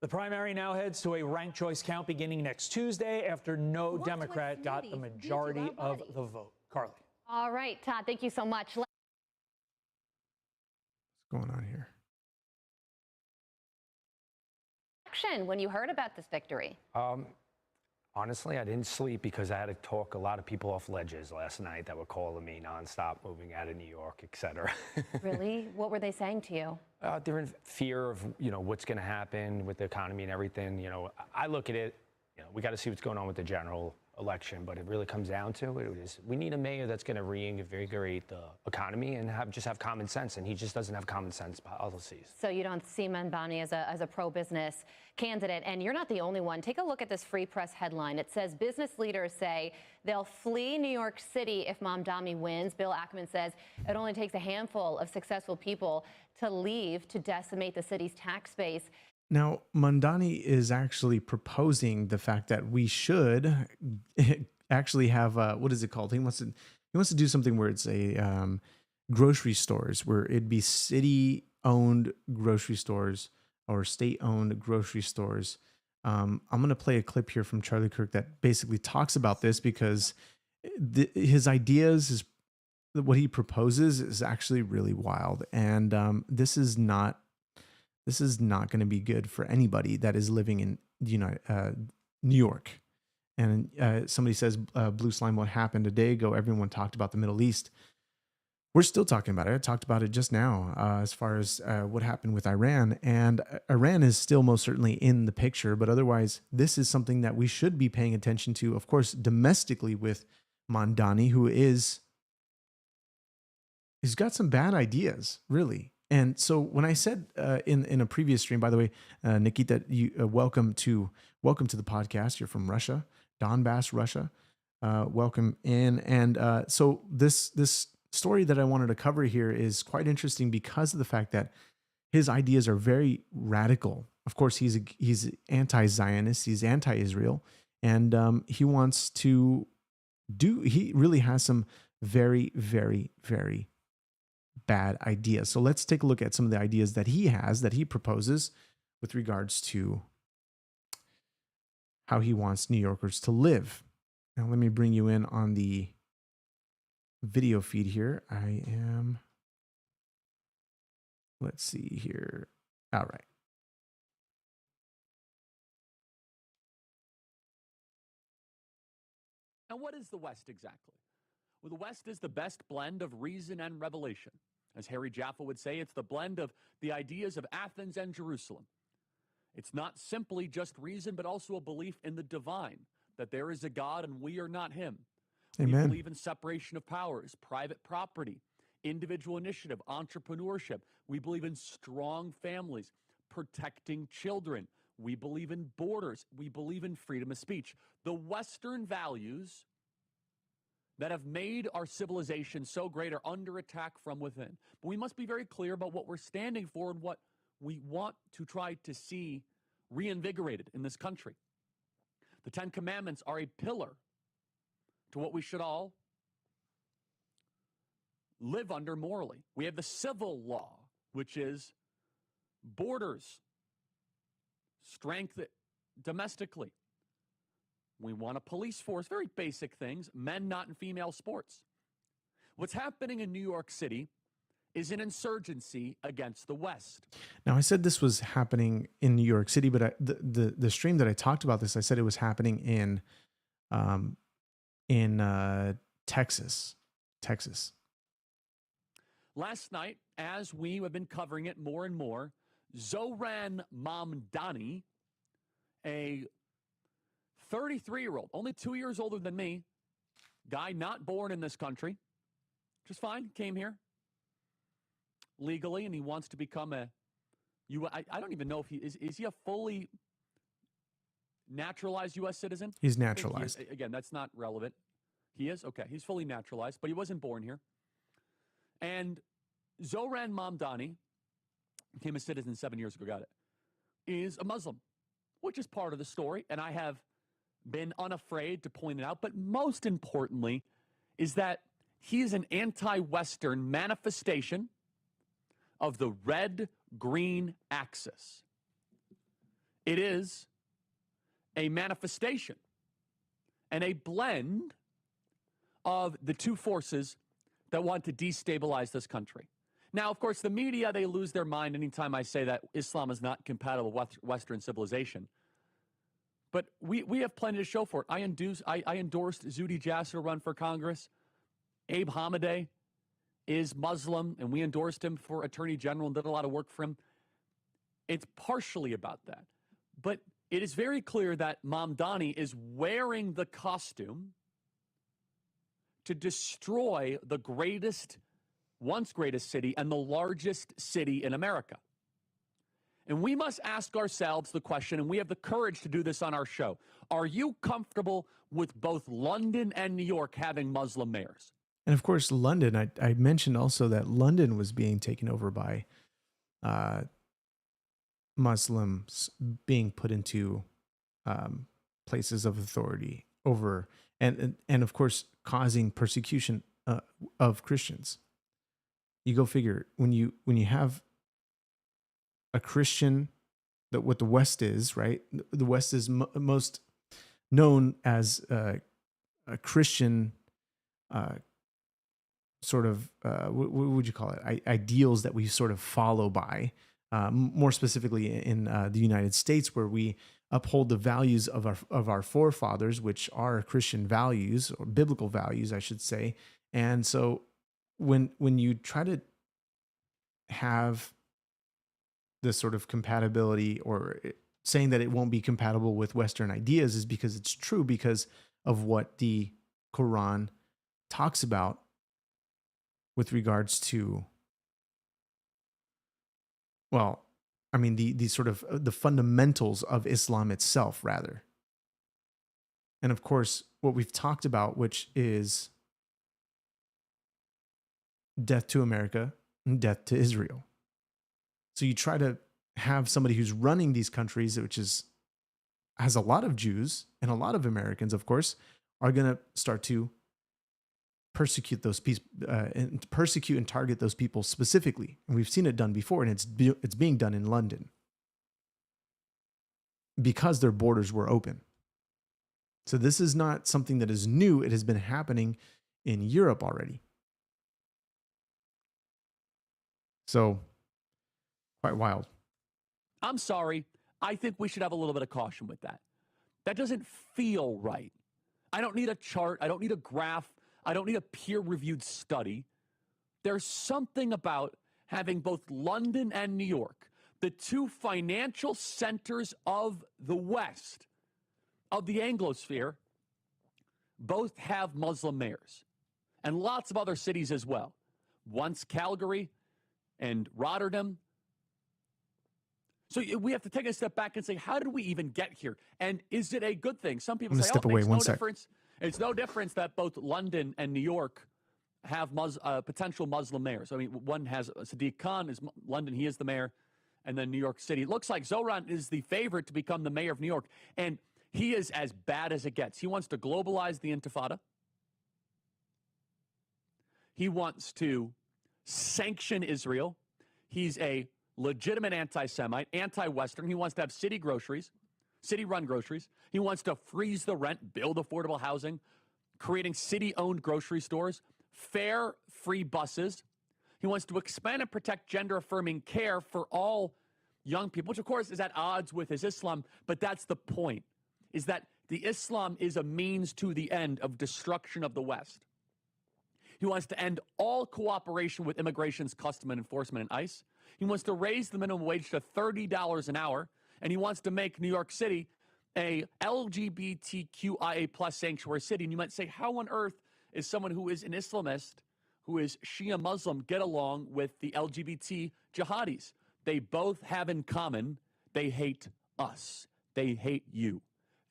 The primary now heads to a ranked choice count beginning next Tuesday after no Democrat got the majority of the vote. Carly. All right, Todd, thank you so much. What's going on here? When you heard about this victory? Honestly, I didn't sleep because I had to talk a lot of people off ledges last night that were calling me nonstop, moving out of New York, et cetera. Really? What were they saying to you? They're in fear of, what's going to happen with the economy and everything. I look at it, we got to see what's going on with the general election, but it really comes down to it is we need a mayor that's going to reinvigorate the economy and have common sense, and he just doesn't have common sense policies. So you don't see Mandani as a pro-business candidate, and you're not the only one. Take a look at this Free Press headline. It says business leaders say they'll flee New York City if Mandani wins. Bill Ackman says it only takes a handful of successful people to leave to decimate the city's tax base. Now, Mandani is actually proposing the fact that we should actually have what is it called? He wants to do something where it's a grocery stores, where it'd be city-owned grocery stores or state-owned grocery stores. I'm going to play a clip here from Charlie Kirk that basically talks about this, because his ideas, what he proposes is actually really wild, and this is not This is not going to be good for anybody that is living in New York. And somebody says, Blue Slime, what happened a day ago? Everyone talked about the Middle East. We're still talking about it. I talked about it just now as far as what happened with Iran. And Iran is still most certainly in the picture. But otherwise, this is something that we should be paying attention to, of course, domestically with Mandani, who he's got some bad ideas, really. And so when I said in a previous stream, by the way, Nikita, you welcome to the podcast. You're from Russia, Donbass, Russia. Welcome in. And so this story that I wanted to cover here is quite interesting because of the fact that his ideas are very radical. Of course, he's anti-Zionist, he's anti-Israel, and he wants to he really has some very, very, very bad ideas. So let's take a look at some of the ideas that he proposes with regards to how he wants New Yorkers to live. Now, let me bring you in on the video feed here. Let's see here. All right. And what is the West exactly? Well, the West is the best blend of reason and revelation. As Harry Jaffa would say, it's the blend of the ideas of Athens and Jerusalem. It's not simply just reason, but also a belief in the divine, that there is a God and we are not him. Amen. We believe in separation of powers, private property, individual initiative, entrepreneurship. We believe in strong families, protecting children. We believe in borders. We believe in freedom of speech. The Western values that have made our civilization so great are under attack from within. But we must be very clear about what we're standing for and what we want to try to see reinvigorated in this country. The Ten Commandments are a pillar to what we should all live under morally. We have the civil law, which is borders, strength domestically. We want a police force, very basic things, men not in female sports. What's happening in New York City is an insurgency against the West. Now, I said this was happening in New York City, but the stream that I talked about this, I said it was happening in Texas. Last night, as we have been covering it more and more, Zoran Mamdani, a 33-year-old, only 2 years older than me, guy not born in this country, which is fine, came here legally, and he wants to become I don't even know if is he a fully naturalized U.S. citizen? He's naturalized. Again, that's not relevant. He is? Okay, he's fully naturalized, but he wasn't born here. And Zoran Mamdani became a citizen 7 years ago, is a Muslim, which is part of the story, and I have been unafraid to point it out. But most importantly is that he is an anti-Western manifestation of the red-green axis. It is a manifestation and a blend of the two forces that want to destabilize this country. Now, of course, the media, they lose their mind anytime I say that Islam is not compatible with Western civilization. But we have plenty to show for it. I endorsed Zuhdi Jasser to run for Congress. Abe Hamadeh is Muslim, and we endorsed him for Attorney General and did a lot of work for him. It's partially about that. But it is very clear that Mamdani is wearing the costume to destroy the once greatest city and the largest city in America. And we must ask ourselves the question, and we have the courage to do this on our show. Are you comfortable with both London and New York having Muslim mayors? And of course, London, I mentioned also that London was being taken over by Muslims being put into places of authority over, and of course, causing persecution of Christians. You go figure, when you have a Christian, that what the West is, right? The West is most known as a Christian sort of, what would you call it? Ideals that we sort of follow by. more specifically in the United States, where we uphold the values of our forefathers, which are Christian values or biblical values, I should say. And so when you try to have this sort of compatibility, or saying that it won't be compatible with Western ideas, is because it's true, because of what the Quran talks about with regards to, well, I mean, the sort of the fundamentals of Islam itself, rather. And of course, what we've talked about, which is death to America and death to Israel. So you try to have somebody who's running these countries, which has a lot of Jews and a lot of Americans, of course, are going to start to persecute those people, and persecute and target those people specifically. And we've seen it done before, and it's being done in London because their borders were open. So this is not something that is new. It has been happening in Europe already. So quite wild. I'm sorry. I think we should have a little bit of caution with that. That doesn't feel right. I don't need a chart. I don't need a graph. I don't need a peer-reviewed study. There's something about having both London and New York, the two financial centers of the West, of the Anglosphere, both have Muslim mayors, and lots of other cities as well. Once Calgary and Rotterdam. So we have to take a step back and say, how did we even get here? And is it a good thing? Some people say, step it away makes one no sec. difference. It's no difference that both London and New York have potential Muslim mayors. I mean, one has Sadiq Khan, is London, he is the mayor, and then New York City. It looks like Zoran is the favorite to become the mayor of New York, and he is as bad as it gets. He wants to globalize the Intifada. He wants to sanction Israel. He's a legitimate anti-Semite, anti-Western. He wants to have city groceries, city-run groceries. He wants to freeze the rent, build affordable housing, creating city-owned grocery stores, fare free buses. He wants to expand and protect gender-affirming care for all young people, which, of course, is at odds with his Islam. But that's the point, is that the Islam is a means to the end of destruction of the West. He wants to end all cooperation with immigration's custom and enforcement and ICE. He wants to raise the minimum wage to $30 an hour, and he wants to make New York City a LGBTQIA plus sanctuary city. And you might say, how on earth is someone who is an Islamist, who is Shia Muslim, get along with the LGBT jihadis? They both have in common, they hate us. They hate you.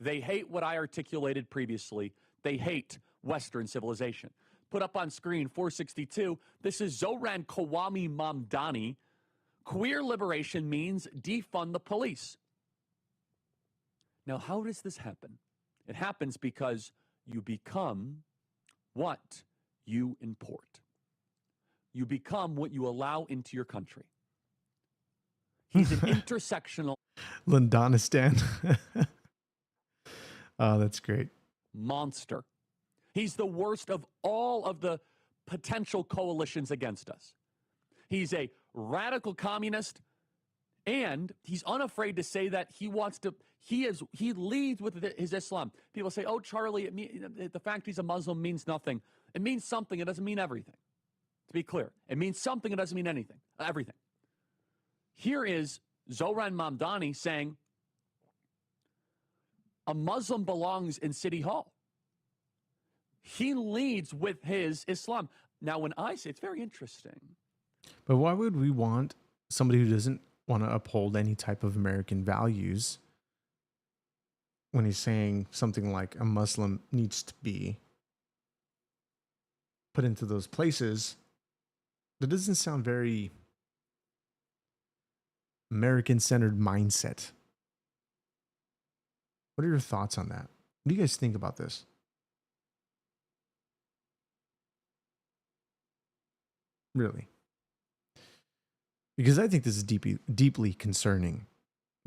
They hate what I articulated previously. They hate Western civilization. Put up on screen, 462. This is Zoran Kawami Mamdani. Queer liberation means defund the police. Now, how does this happen? It happens because you become what you import. You become what you allow into your country. He's an intersectional Londonistan. Oh, that's great. Monster. He's the worst of all of the potential coalitions against us. He's a radical communist, and he's unafraid to say that he leads with his Islam. People say, oh, Charlie, the fact he's a Muslim means nothing. It means something. It doesn't mean everything. To be clear, it means something. It doesn't mean anything. Everything. Here is Zoran Mamdani saying a Muslim belongs in City Hall. He leads with his Islam. Now, when I say, it's very interesting. But why would we want somebody who doesn't want to uphold any type of American values when he's saying something like a Muslim needs to be put into those places? That doesn't sound very American-centered mindset. What are your thoughts on that? What do you guys think about this? Really? Because I think this is deeply concerning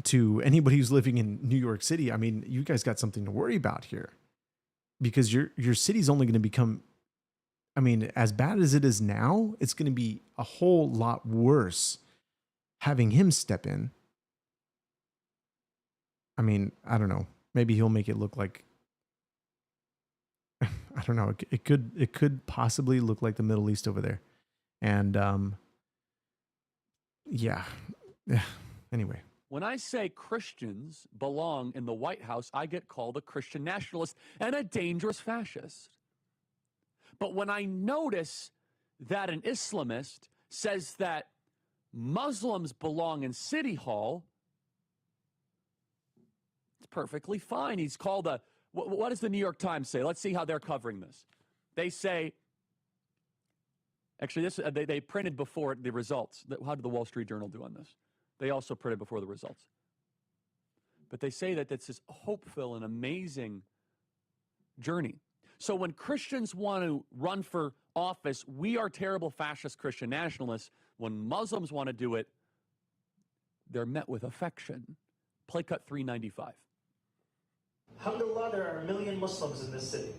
to anybody who's living in New York City. I mean, you guys got something to worry about here, because your city's only going to become, I mean, as bad as it is now, it's going to be a whole lot worse having him step in. I mean, I don't know. Maybe he'll make it look like, I don't know. It could possibly look like the Middle East over there. And yeah. Anyway. When I say Christians belong in the White House, I get called a Christian nationalist and a dangerous fascist. But when I notice that an Islamist says that Muslims belong in City Hall, it's perfectly fine. He's called a, what does the New York Times say? Let's see how they're covering this. They say, actually, they printed before the results. How did the Wall Street Journal do on this? They also printed before the results. But they say that it's this hopeful and amazing journey. So when Christians want to run for office, we are terrible fascist Christian nationalists. When Muslims want to do it, they're met with affection. Play cut 395. Alhamdulillah, there are 1 million Muslims in this city.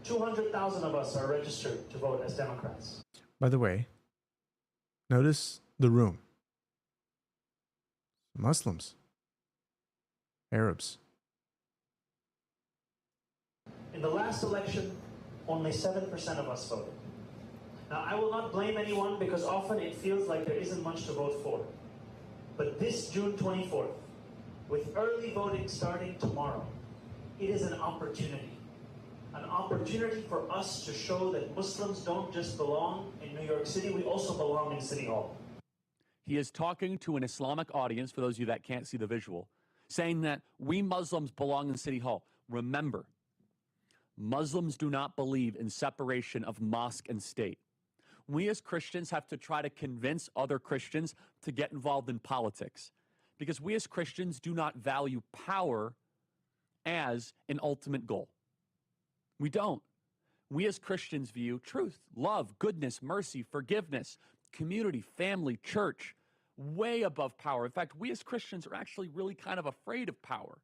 200,000 of us are registered to vote as Democrats. By the way, notice the room. Muslims, Arabs. In the last election, only 7% of us voted. Now, I will not blame anyone because often it feels like there isn't much to vote for. But this June 24th, with early voting starting tomorrow, it is an opportunity for us to show that Muslims don't just belong in New York City, we also belong in City Hall. He is talking to an Islamic audience, for those of you that can't see the visual, saying that we Muslims belong in City Hall. Remember, Muslims do not believe in separation of mosque and state. We as Christians have to try to convince other Christians to get involved in politics because we as Christians do not value power as an ultimate goal. We don't. We as Christians view truth, love, goodness, mercy, forgiveness, community, family, church, way above power. In fact, we as Christians are actually really kind of afraid of power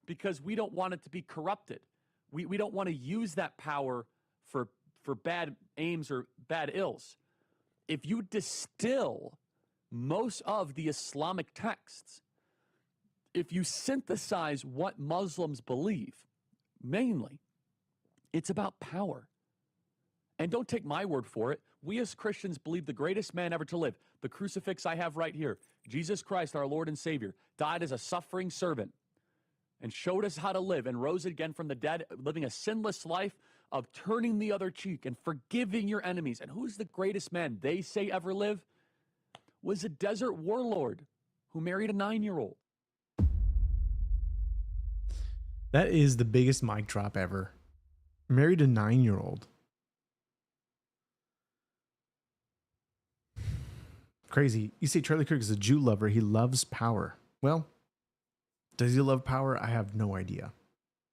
because we don't want it to be corrupted. We don't want to use that power for bad aims or bad ills. If you distill most of the Islamic texts, if you synthesize what Muslims believe, mainly, it's about power. And don't take my word for it. We as Christians believe the greatest man ever to live, the crucifix I have right here, Jesus Christ, our Lord and Savior, died as a suffering servant and showed us how to live and rose again from the dead, living a sinless life of turning the other cheek and forgiving your enemies. And who's the greatest man they say ever live? Was a desert warlord who married a 9-year-old. That is the biggest mic drop ever. Married a 9-year-old. Crazy. You say Charlie Kirk is a Jew lover. He loves power. Well, does he love power? I have no idea.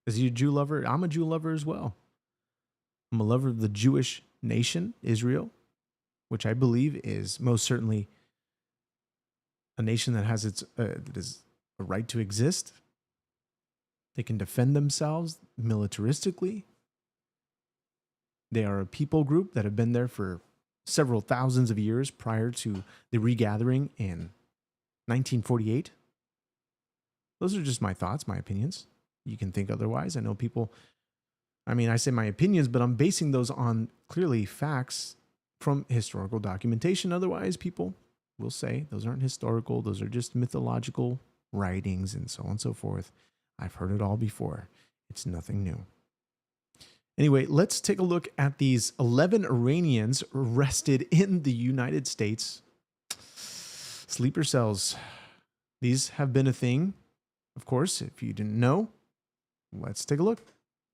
Is he a Jew lover? I'm a Jew lover as well. I'm a lover of the Jewish nation, Israel, which I believe is most certainly a nation that has that is a right to exist. They can defend themselves militaristically. They are a people group that have been there for several thousands of years prior to the regathering in 1948. Those are just my thoughts, my opinions. You can think otherwise. I know people, I say my opinions, but I'm basing those on clearly facts from historical documentation. Otherwise, people will say those aren't historical. Those are just mythological writings and so on and so forth. I've heard it all before. It's nothing new. Anyway, let's take a look at these 11 Iranians arrested in the United States. Sleeper cells. These have been a thing. Of course, if you didn't know, let's take a look.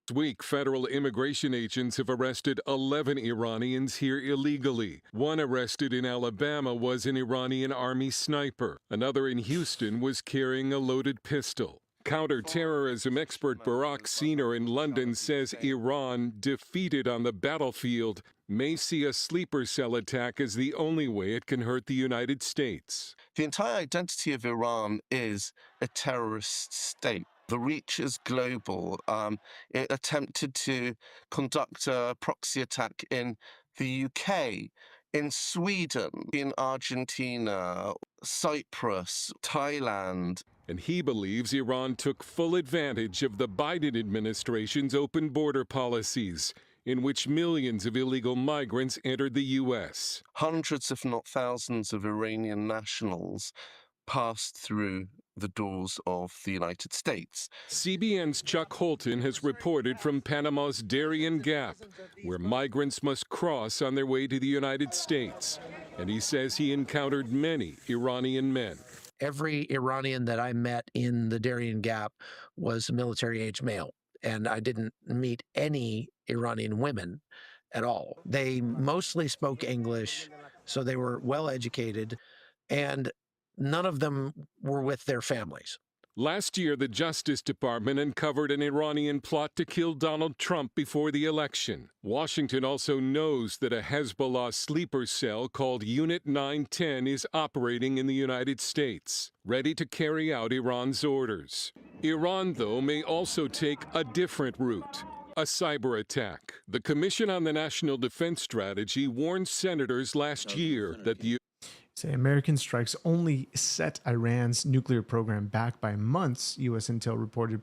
This week, federal immigration agents have arrested 11 Iranians here illegally. One arrested in Alabama was an Iranian army sniper. Another in Houston was carrying a loaded pistol. Counterterrorism expert Barak Siner in London says Iran, defeated on the battlefield, may see a sleeper cell attack as the only way it can hurt the United States. The entire identity of Iran is a terrorist state. The reach is global. It attempted to conduct a proxy attack in the UK in Sweden, in Argentina, Cyprus, Thailand. And he believes Iran took full advantage of the Biden administration's open border policies, in which millions of illegal migrants entered the U.S. Hundreds, if not thousands, of Iranian nationals passed through the doors of the United States. CBN's Chuck Holton has reported from Panama's Darien Gap, where migrants must cross on their way to the United States. And he says he encountered many Iranian men. Every Iranian that I met in the Darien Gap was a military-age male, and I didn't meet any Iranian women at all. They mostly spoke English, so they were well-educated, and none of them were with their families. Last year, the Justice Department uncovered an Iranian plot to kill Donald Trump before the election. Washington also knows that a Hezbollah sleeper cell called Unit 910 is operating in the United States, ready to carry out Iran's orders. Iran, though, may also take a different route. A cyber attack. The Commission on the National Defense Strategy warned senators last year that the Say American strikes only set Iran's nuclear program back by months. U.S. Intel reported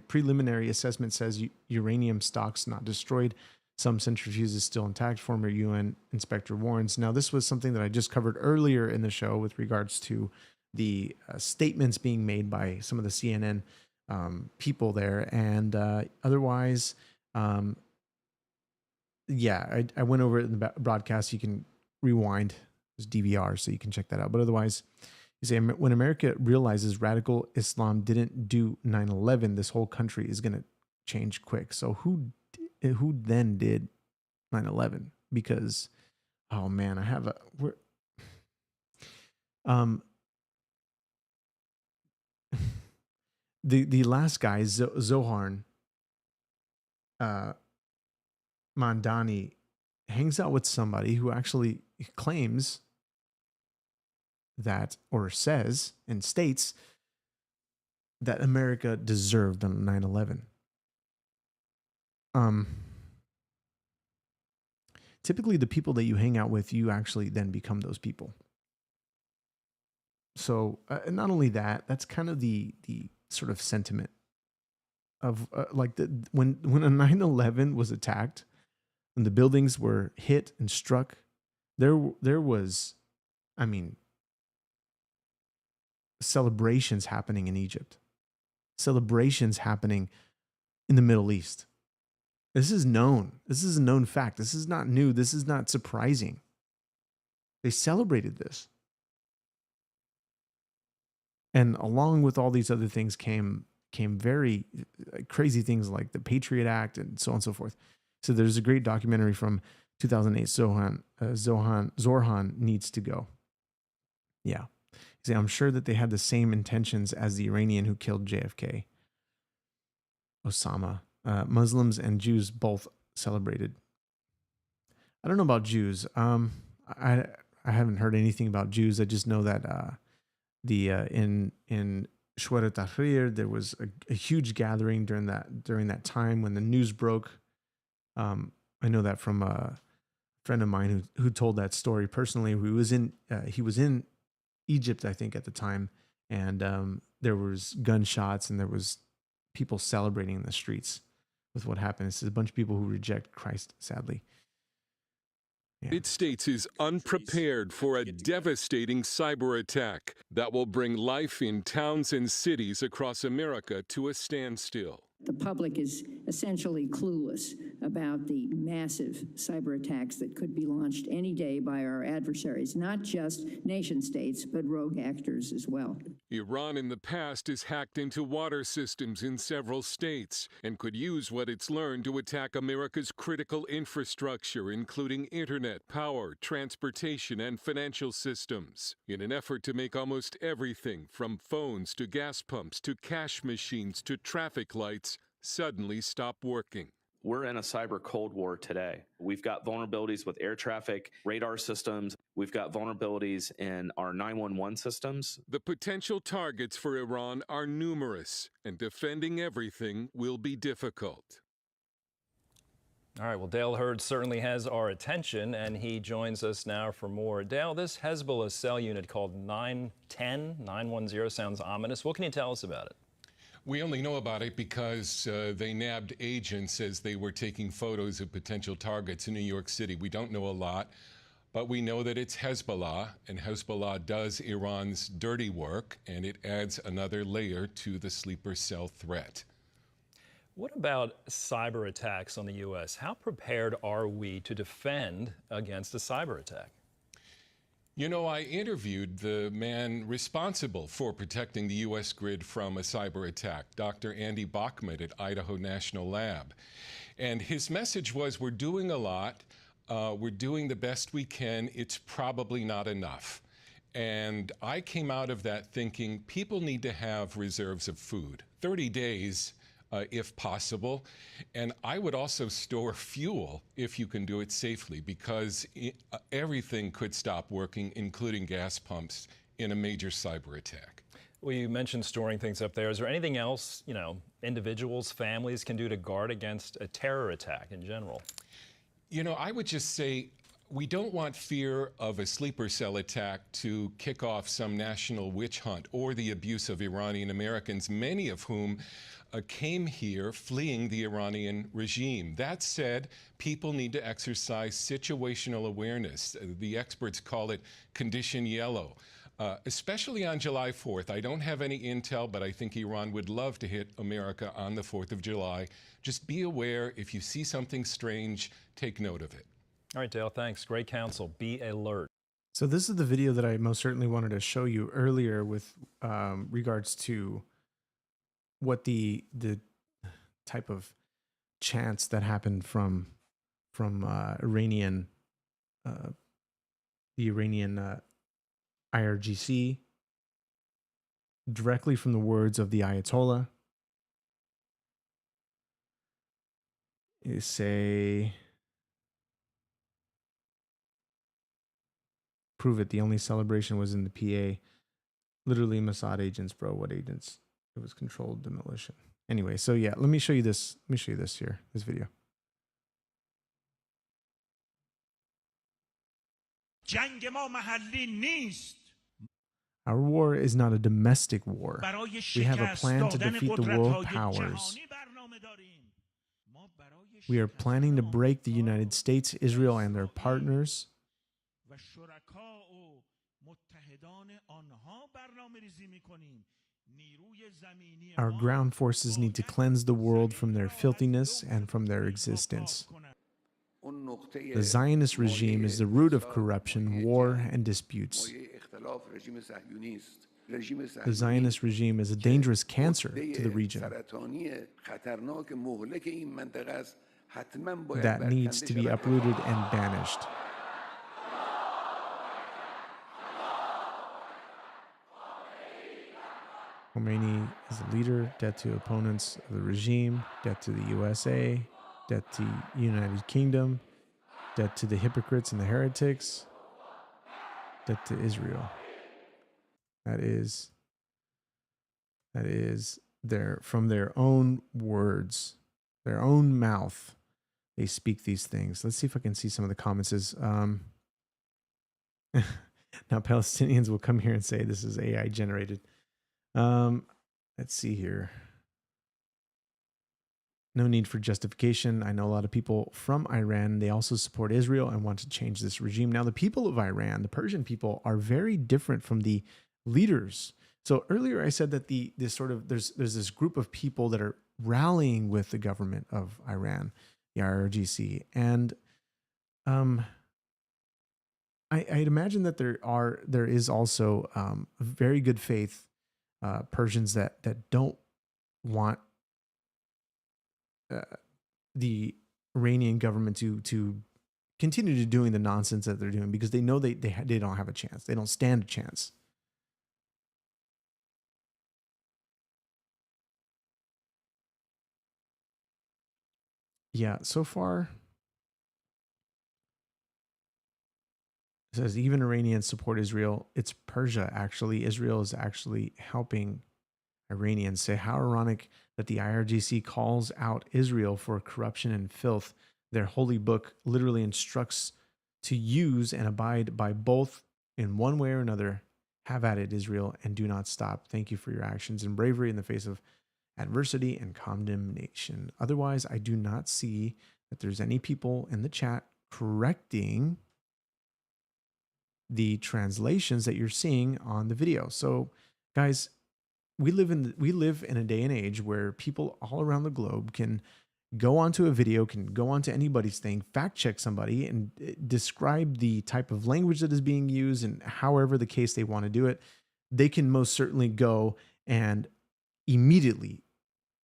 preliminary assessment says uranium stocks not destroyed. Some centrifuges still intact, former UN inspector warns. Now, this was something that I just covered earlier in the show with regards to the statements being made by some of the CNN people there. And otherwise, yeah, I went over it in the broadcast. You can rewind. There's DVR, so you can check that out. But otherwise, you say when America realizes radical Islam didn't do 9/11, this whole country is going to change quick. So who then did 9/11? Because, oh man, I have the last guy, Zohar Mandani, hangs out with somebody who actually claims that, or says and states that America deserved on 9/11. Typically the people that you hang out with, you actually then become those people. So not only that, that's kind of the sort of sentiment of like when a 9/11 was attacked, when the buildings were hit and struck, there was, I mean, celebrations happening in Egypt, celebrations happening in the Middle East. This is known. This is a known fact. This is not new. This is not surprising. They celebrated this. And along with all these other things came very crazy things like the Patriot Act and so on and so forth. So there's a great documentary from 2008, Zorhan Needs to Go. Yeah. See, I'm sure that they had the same intentions as the Iranian who killed JFK. Osama. Muslims and Jews both celebrated. I don't know about Jews. I haven't heard anything about Jews. I just know that in Shwara Tahrir there was a huge gathering during that time when the news broke. I know that from a friend of mine who told that story personally. He was in Egypt, I think, at the time, and there was gunshots and there was people celebrating in the streets with what happened. It's a bunch of people who reject Christ, sadly. The United States is unprepared for a devastating cyber attack that will bring life in towns and cities across America to a standstill. The public is essentially clueless about the massive cyber attacks that could be launched any day by our adversaries, not just nation states, but rogue actors as well. Iran in the past has hacked into water systems in several states and could use what it's learned to attack America's critical infrastructure, including internet, power, transportation, and financial systems, in an effort to make almost everything from phones to gas pumps to cash machines to traffic lights suddenly stop working. We're in a cyber cold war today. We've got vulnerabilities with air traffic, radar systems. We've got vulnerabilities in our 911 systems. The potential targets for Iran are numerous, and defending everything will be difficult. All right, well, Dale Hurd certainly has our attention, and he joins us now for more. Dale, this Hezbollah cell unit called 910 sounds ominous. What can you tell us about it? We only know about it because they nabbed agents as they were taking photos of potential targets in New York City. We don't know a lot, but we know that it's Hezbollah, and Hezbollah does Iran's dirty work, and it adds another layer to the sleeper cell threat. What about cyber attacks on the U.S.? How prepared are we to defend against a cyber attack? You know, I interviewed the man responsible for protecting the U.S. grid from a cyber attack, Dr. Andy Bachman at Idaho National Lab. And his message was, we're doing a lot. We're doing the best we can. It's probably not enough. And I came out of that thinking people need to have reserves of food, 30 days if possible. And I would also store fuel if you can do it safely, because everything could stop working, including gas pumps, in a major cyber attack. Well, you mentioned storing things up there. Is there anything else, individuals, families can do to guard against a terror attack in general? You know, I would just say we don't want fear of a sleeper cell attack to kick off some national witch hunt or the abuse of Iranian Americans, many of whom came here fleeing the Iranian regime. That said, people need to exercise situational awareness. The experts call it condition yellow. Especially on July 4th. I don't have any intel, but I think Iran would love to hit America on the 4th of July. Just be aware. If you see something strange, take note of it. All right, Dale, thanks. Great counsel. Be alert. So this is the video that I most certainly wanted to show you earlier with regards to what the type of chants that happened from Iranian the Iranian IRGC, directly from the words of the Ayatollah. You say, prove it. The only celebration was in the PA. Literally Mossad agents, bro. What agents? It was controlled demolition. Anyway, so yeah, let me show you this. Let me show you this here, this video. Our war is not a domestic war. We have a plan to defeat the world powers. We are planning to break the United States, Israel, and their partners. Our ground forces need to cleanse the world from their filthiness and from their existence. The Zionist regime is the root of corruption, war, and disputes. The Zionist regime is a dangerous cancer to the region that needs to be uprooted and banished. Khomeini is a leader, debt to opponents of the regime, debt to the USA, debt to the United Kingdom, debt to the hypocrites and the heretics, debt to Israel. That is from their own words, their own mouth. They speak these things. Let's see if I can see some of the comments. Now Palestinians will come here and say this is AI generated. Let's see here. No need for justification. I know a lot of people from Iran, they also support Israel and want to change this regime. Now, the people of Iran, the Persian people, are very different from the leaders. So earlier I said that there's this group of people that are rallying with the government of Iran, the IRGC. And I'd imagine that there is also very good faith Persians that don't want the Iranian government to continue to doing the nonsense that they're doing, because they know they don't have a chance. They don't stand a chance. Yeah, so far it says even Iranians support Israel. It's Persia, actually. Israel is actually helping Iranians. Say, how ironic that the IRGC calls out Israel for corruption and filth. Their holy book literally instructs to use and abide by both in one way or another. Have at it, Israel, and do not stop. Thank you for your actions and bravery in the face of adversity and condemnation. Otherwise, I do not see that there's any people in the chat correcting the translations that you're seeing on the video. So, guys, we live in a day and age where people all around the globe can go onto a video, can go onto anybody's thing, fact check somebody, and describe the type of language that is being used, and however the case they want to do it. They can most certainly go and immediately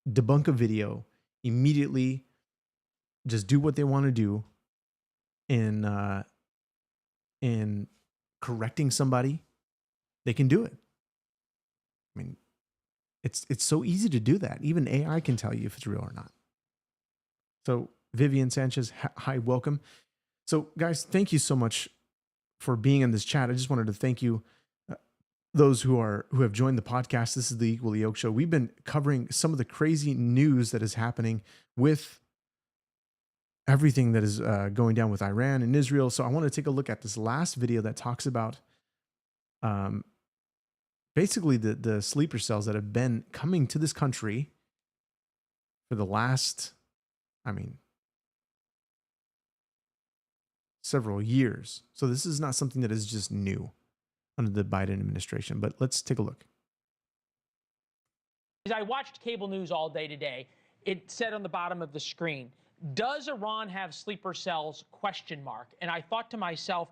debunk a video, immediately just do what they want to do in correcting somebody. They can do it. I mean, it's so easy to do that. Even AI can tell you if it's real or not. So Vivian Sanchez, hi, welcome. So guys, thank you so much for being in this chat. I just wanted to thank you, those who have joined the podcast. This is the Equally Yoked Show. We've been covering some of the crazy news that is happening with everything that is going down with Iran and Israel. So I want to take a look at this last video that talks about basically the sleeper cells that have been coming to this country for the last, several years. So this is not something that is just new under the Biden administration, but let's take a look. I watched cable news all day today. It said on the bottom of the screen, does Iran have sleeper cells? ? And I thought to myself,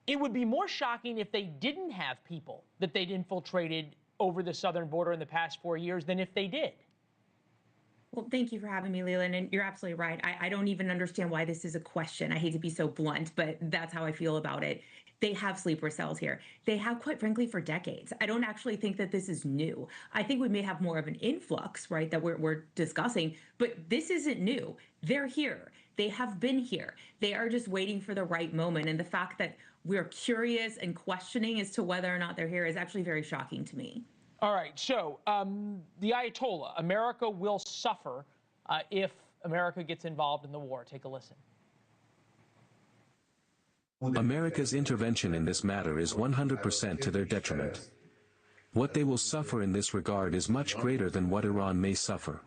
it would be more shocking if they didn't have people that they'd infiltrated over the southern border in the past 4 years than if they did. Well, thank you for having me, Leland. And you're absolutely right. I don't even understand why this is a question. I hate to be so blunt, but that's how I feel about it. They have sleeper cells here. They have, quite frankly, for decades. I don't actually think that this is new. I think we may have more of an influx, right, that we're discussing, but this isn't new. They're here. They have been here. They are just waiting for the right moment. And the fact that we're curious and questioning as to whether or not they're here is actually very shocking to me. All right, so the Ayatollah, America will suffer if America gets involved in the war. Take a listen. America's intervention in this matter is 100% to their detriment. What they will suffer in this regard is much greater than what Iran may suffer.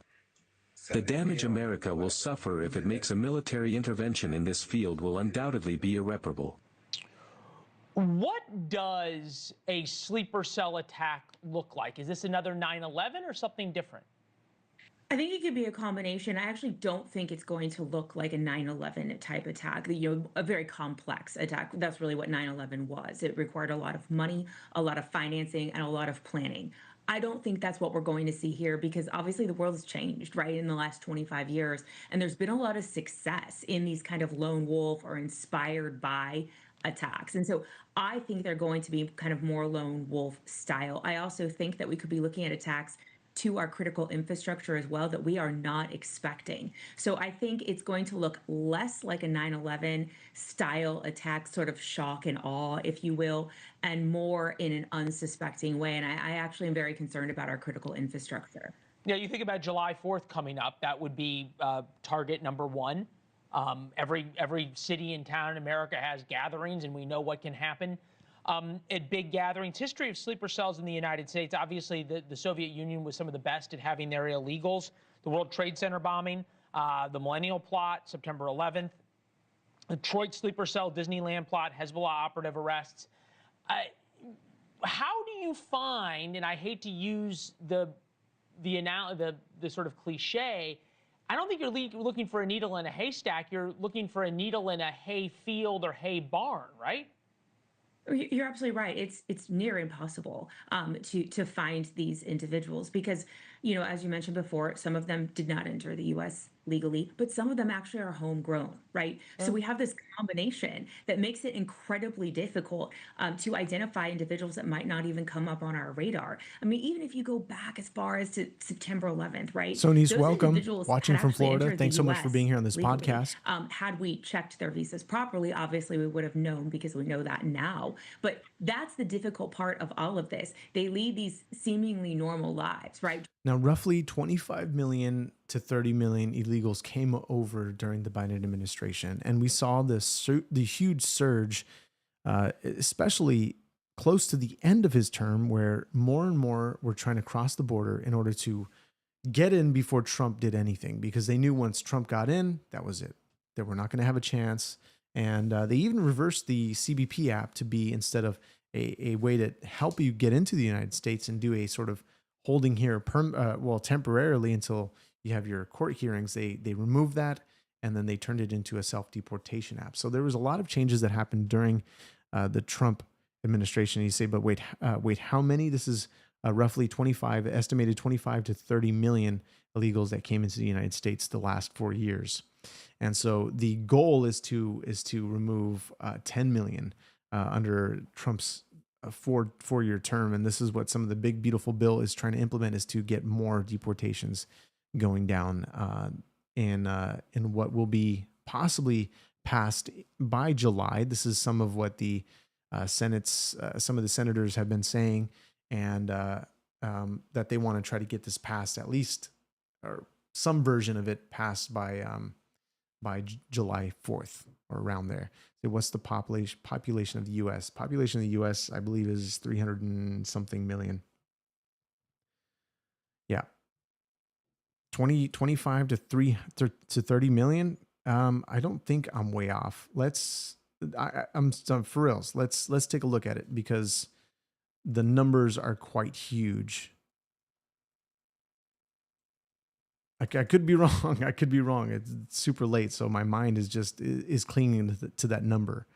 The damage America will suffer if it makes a military intervention in this field will undoubtedly be irreparable. What does a sleeper cell attack look like? Is this another 9/11 or something different? I think it could be a combination. I actually don't think it's going to look like a 9/11 type attack, a very complex attack. That's really what 9/11 was. It required a lot of money, a lot of financing, and a lot of planning. I don't think that's what we're going to see here because obviously the world has changed, right, in the last 25 years. And there's been a lot of success in these kind of lone wolf or inspired by attacks. And so I think they're going to be kind of more lone wolf style. I also think that we could be looking at attacks to our critical infrastructure as well that we are not expecting. So I think it's going to look less like a 9/11 style attack, sort of shock and awe, if you will, and more in an unsuspecting way. And I actually am very concerned about our critical infrastructure. Yeah, you think about July 4th coming up, that would be target number one. Every city and town in America has gatherings, and we know what can happen at big gatherings. History of sleeper cells in the United States. Obviously, the Soviet Union was some of the best at having their illegals. The World Trade Center bombing, the Millennial Plot, September 11th, the Detroit sleeper cell, Disneyland plot, Hezbollah operative arrests. How do you find, and I hate to use the sort of cliche, I don't think you're looking for a needle in a haystack. You're looking for a needle in a hay field or hay barn, right? You're absolutely right. It's near impossible to find these individuals because, as you mentioned before, some of them did not enter the U.S. legally, but some of them actually are homegrown, right? So we have this combination that makes it incredibly difficult to identify individuals that might not even come up on our radar. I mean, even if you go back as far as to September 11th, right? Sony's Those welcome, individuals watching had from actually Florida. entered the Thanks so much for US being here on this legally. podcast. Had we checked their visas properly, obviously we would have known because we know that now. But that's the difficult part of all of this. They lead these seemingly normal lives, right? Now, roughly 25 million to 30 million illegals came over during the Biden administration, and we saw the huge surge, especially close to the end of his term, where more and more were trying to cross the border in order to get in before Trump did anything, because they knew once Trump got in, that was it. They were not going to have a chance. And they even reversed the CBP app to be, instead of a way to help you get into the United States and do a sort of holding here temporarily until you have your court hearings, they removed that, and then they turned it into a self-deportation app. So there was a lot of changes that happened during the Trump administration. You say, but wait, how many? This is roughly estimated 25 to 30 million illegals that came into the United States the last 4 years. And so the goal is to remove 10 million under Trump's four-year term. And this is what some of the big, beautiful bill is trying to implement, is to get more deportations going down in what will be possibly passed by July. This is some of what the some of the senators have been saying, and that they want to try to get this passed, at least, or some version of it passed by July 4th or around there. So what's the population of the U.S.? Population of the U.S., I believe, is 300 and something million. Yeah. 25 to 30 million. I don't think I'm way off. I'm for reals. Let's take a look at it, because the numbers are quite huge. I could be wrong. I could be wrong. It's super late, so my mind is clinging to that number.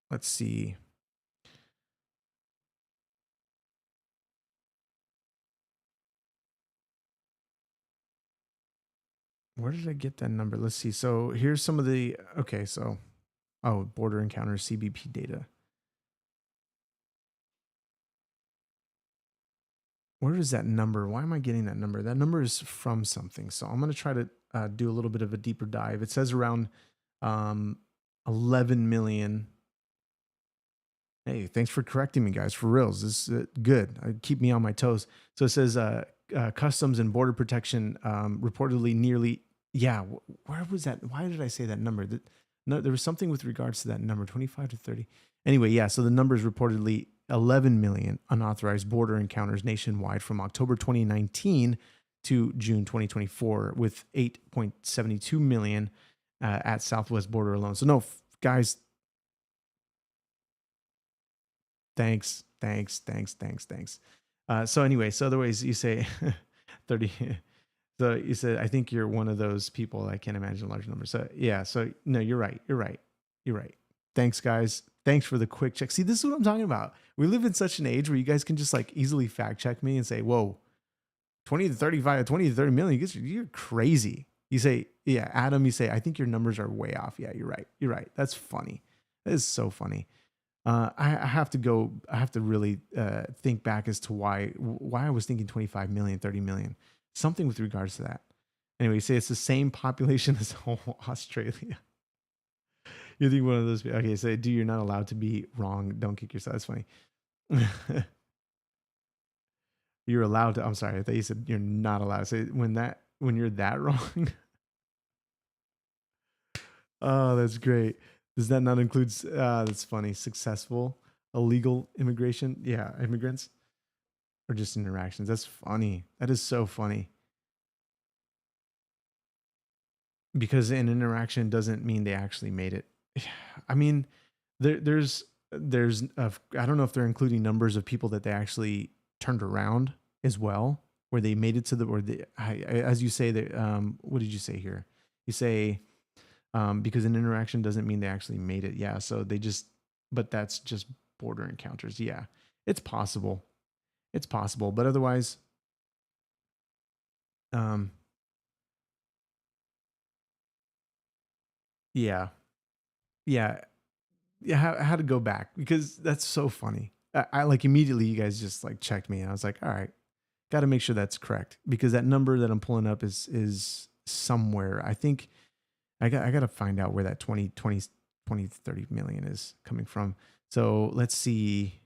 Let's see. Where did I get that number? Let's see. So here's some of the, okay, so, border encounters, CBP data. Where is that number? Why am I getting that number? That number is from something. So I'm going to try to do a little bit of a deeper dive. It says around 11 million. Hey, thanks for correcting me, guys. For reals, this is good. Keep me on my toes. So it says Customs and Border Protection reportedly nearly, where was that? Why did I say that number? No, there was something with regards to that number, 25 to 30. Anyway, yeah, so the number is reportedly 11 million unauthorized border encounters nationwide from October 2019 to June 2024, with 8.72 million at Southwest border alone. So no, guys, thanks. So anyway, so otherwise you say 30. So you said, I think you're one of those people. I can't imagine large numbers. So yeah, so no, you're right. Thanks, guys. Thanks for the quick check. See, this is what I'm talking about. We live in such an age where you guys can just like easily fact check me and say, whoa, 20 to 35, 20 to 30 million, you're crazy. You say, yeah, Adam, you say, I think your numbers are way off. Yeah, you're right. That's funny. That is so funny. I have to really think back as to why I was thinking 25 million, 30 million, something with regards to that. Anyway, you say it's the same population as whole Australia. You think one of those, okay, so you're not allowed to be wrong. Don't kick yourself. That's funny. You're allowed to, I'm sorry. I thought you said you're not allowed to say when you're that wrong. Oh, that's great. Does that not include, that's funny, successful, illegal immigration? Yeah, immigrants or just interactions. That's funny. That is so funny. Because an interaction doesn't mean they actually made it. I mean, there's I don't know if they're including numbers of people that they actually turned around as well, where they made it to as you say, what did you say here? You say, because an interaction doesn't mean they actually made it. Yeah. So but that's just border encounters. Yeah. It's possible. But otherwise, yeah. I had to go back because that's so funny. I like immediately you guys just like checked me and I was like, all right, got to make sure that's correct, because that number that I'm pulling up is somewhere. I think I got to find out where that 20 to 30 million is coming from. So let's see.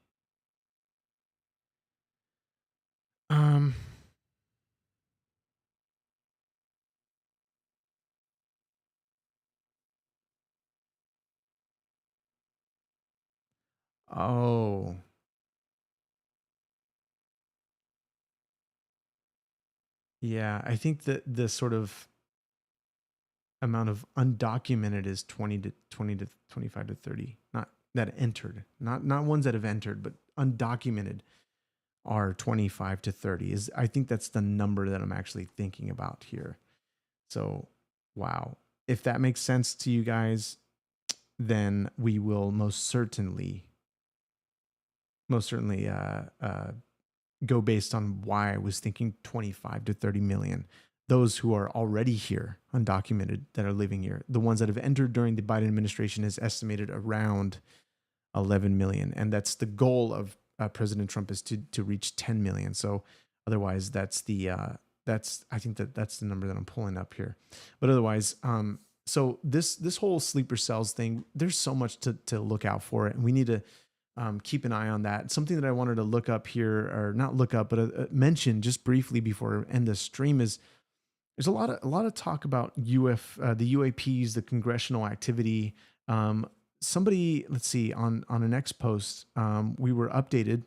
Oh, yeah. I think that the sort of amount of undocumented is 20 to 25 to 30. Not that entered, not ones that have entered, but undocumented are 25 to 30. Is I think that's the number that I'm actually thinking about here. So, wow. If that makes sense to you guys, then we will most certainly go based on why I was thinking 25 to 30 million. Those who are already here, undocumented, that are living here. The ones that have entered during the Biden administration is estimated around 11 million. And that's the goal of President Trump, is to reach 10 million. So otherwise, I think that's the number that I'm pulling up here. But otherwise, so this whole sleeper cells thing, there's so much to look out for it. And we need to keep an eye on that. Something that I wanted to look up here, or not look up, but mention just briefly before I end the stream, is there's a lot of talk about the UAPs, the congressional activity. Somebody, let's see, on an X post, we were updated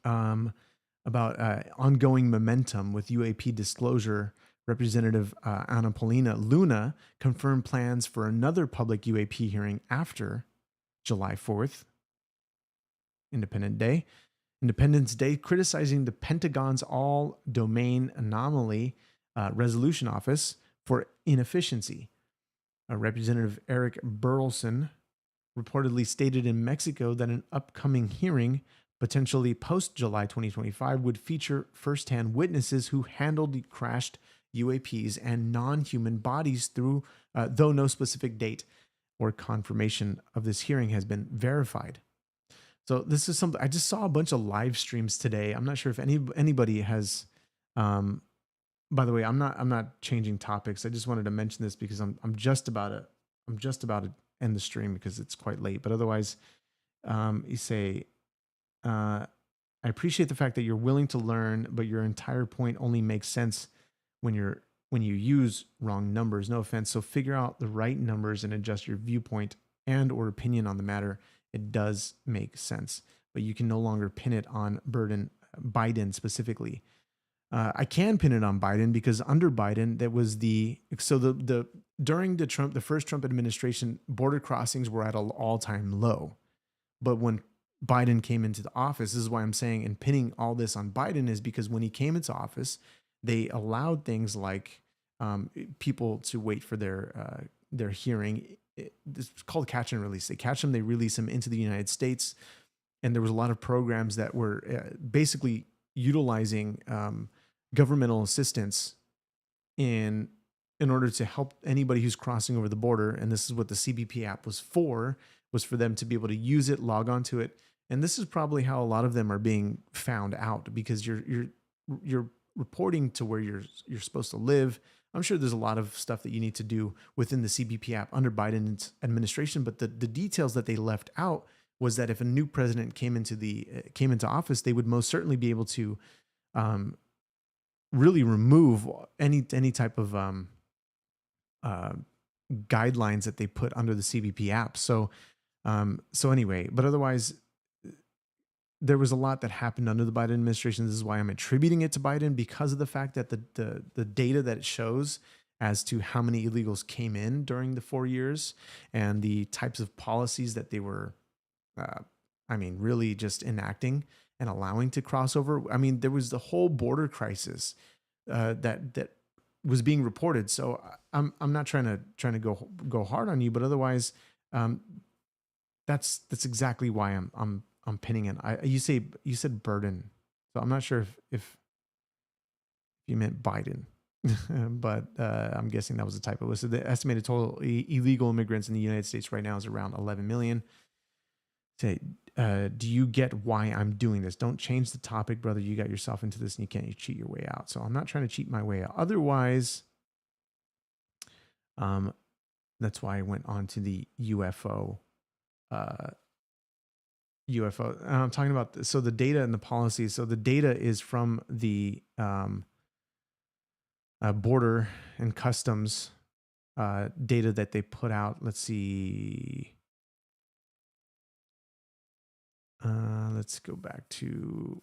about ongoing momentum with UAP disclosure. Representative Anna Paulina Luna confirmed plans for another public UAP hearing after July 4th, Independence Day, criticizing the Pentagon's all-domain anomaly resolution office for inefficiency. Representative Eric Burleson reportedly stated in Mexico that an upcoming hearing, potentially post-July 2025, would feature firsthand witnesses who handled the crashed UAPs and non-human bodies though no specific date or confirmation of this hearing has been verified. So this is something, I just saw a bunch of live streams today. I'm not sure if anybody has, by the way, I'm not changing topics. I just wanted to mention this because I'm just about to end the stream because it's quite late. But otherwise, you say, I appreciate the fact that you're willing to learn, but your entire point only makes sense when you use wrong numbers. No offense. So figure out the right numbers and adjust your viewpoint and or opinion on the matter. It does make sense, but you can no longer pin it on Biden specifically. I can pin it on Biden because under Biden, during the first Trump administration, border crossings were at an all-time low. But when Biden came into the office, this is why I'm saying, and pinning all this on Biden, is because when he came into office, they allowed things like people to wait for their hearing. It's called catch and release. They catch them, they release them into the United States. And there was a lot of programs that were basically utilizing governmental assistance in order to help anybody who's crossing over the border. And this is what the CBP app was for them to be able to use it, log on to it. And this is probably how a lot of them are being found out, because you're reporting to where you're supposed to live. I'm sure there's a lot of stuff that you need to do within the CBP app under Biden's administration, but the details that they left out was that if a new president came into office, they would most certainly be able to really remove any type of guidelines that they put under the CBP app. So anyway, but otherwise, there was a lot that happened under the Biden administration. This is why I'm attributing it to Biden, because of the fact that the data that it shows as to how many illegals came in during the 4 years and the types of policies that they were, really just enacting and allowing to cross over. I mean, there was the whole border crisis that was being reported. So I'm not trying to go hard on you, but otherwise, that's exactly why I'm pinning it. You said burden, so I'm not sure if you meant Biden, but I'm guessing that was a typo. So the estimated total illegal immigrants in the United States right now is around 11 million. Say, do you get why I'm doing this? Don't change the topic, brother. You got yourself into this and you can't cheat your way out. So I'm not trying to cheat my way out. Otherwise, That's why I went on to the UFO. UFO. And I'm talking about, so the data and the policy. So the data is from the border and customs data that they put out. Let's see. Let's go back to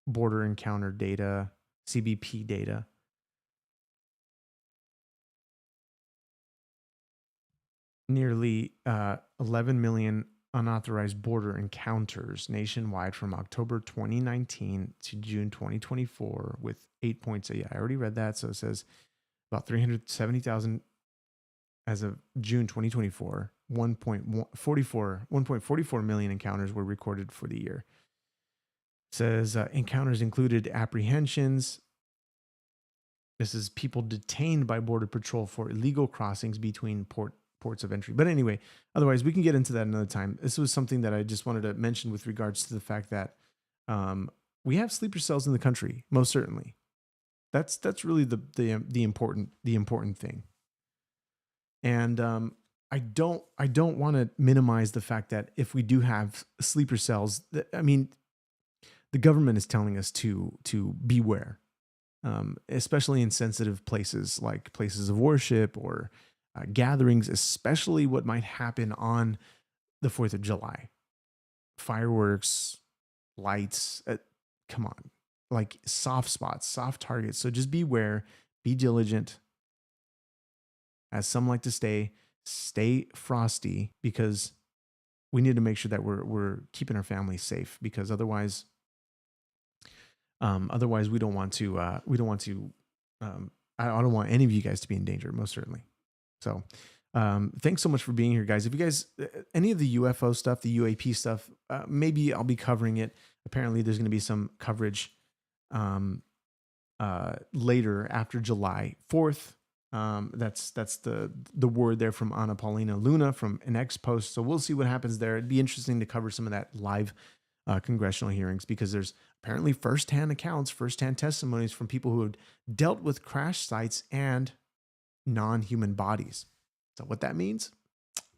border encounter data, CBP data. Nearly 11 million unauthorized border encounters nationwide from October 2019 to June 2024 with 8 points. Yeah, I already read that. So it says about 370,000 as of June 2024. 1.44 million encounters were recorded for the year. It says encounters included apprehensions. This is people detained by Border Patrol for illegal crossings between ports of entry. But anyway, otherwise we can get into that another time. This was something that I just wanted to mention with regards to the fact that we have sleeper cells in the country, most certainly. That's really the important thing. And I don't want to minimize the fact that if we do have sleeper cells, I mean, the government is telling us to beware, especially in sensitive places like places of worship or gatherings, especially what might happen on the 4th of July. Fireworks, lights, come on, like soft spots, soft targets. So just beware, be diligent. As some like to stay frosty, because we need to make sure that we're keeping our families safe, because otherwise we don't want to I don't want any of you guys to be in danger, most certainly. So thanks so much for being here, guys. If you guys, any of the UFO stuff, the UAP stuff, maybe I'll be covering it. Apparently there's going to be some coverage later after July 4th. That's the word there from Ana Paulina Luna from an X post. So we'll see what happens there. It'd be interesting to cover some of that live congressional hearings, because there's apparently firsthand accounts, firsthand testimonies from people who have dealt with crash sites and non-human bodies. So what that means,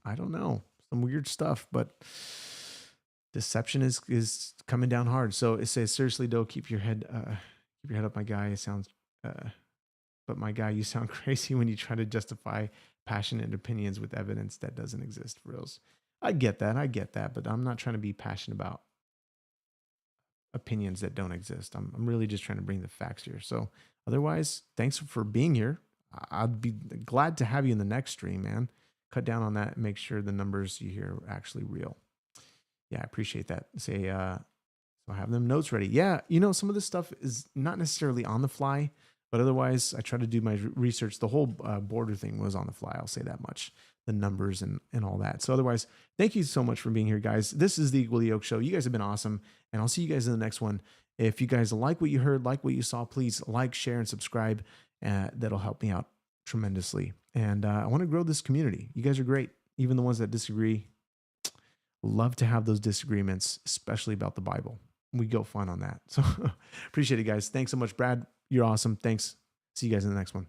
I don't know. Some weird stuff, but deception is coming down hard. So it says, seriously, though, keep your head up, my guy. It sounds, but my guy, you sound crazy when you try to justify passionate opinions with evidence that doesn't exist. For reals. I get that, but I'm not trying to be passionate about opinions that don't exist. I'm really just trying to bring the facts here. So otherwise, thanks for being here. I'd be glad to have you in the next stream, man. Cut down on that and make sure the numbers you hear are actually real. Yeah, I appreciate that. Say, so have them notes ready. Yeah, some of this stuff is not necessarily on the fly, but otherwise I try to do my research. The whole border thing was on the fly. I'll say that much. The numbers and all that. So otherwise, thank you so much for being here, guys. This is the Equally Yoked Show. You guys have been awesome, and I'll see you guys in the next one. If you guys like what you heard, like what you saw, please like, share, and subscribe. That'll help me out tremendously. And I want to grow this community. You guys are great. Even the ones that disagree, love to have those disagreements, especially about the Bible. We go fun on that. So appreciate it, guys. Thanks so much, Brad. You're awesome. Thanks. See you guys in the next one.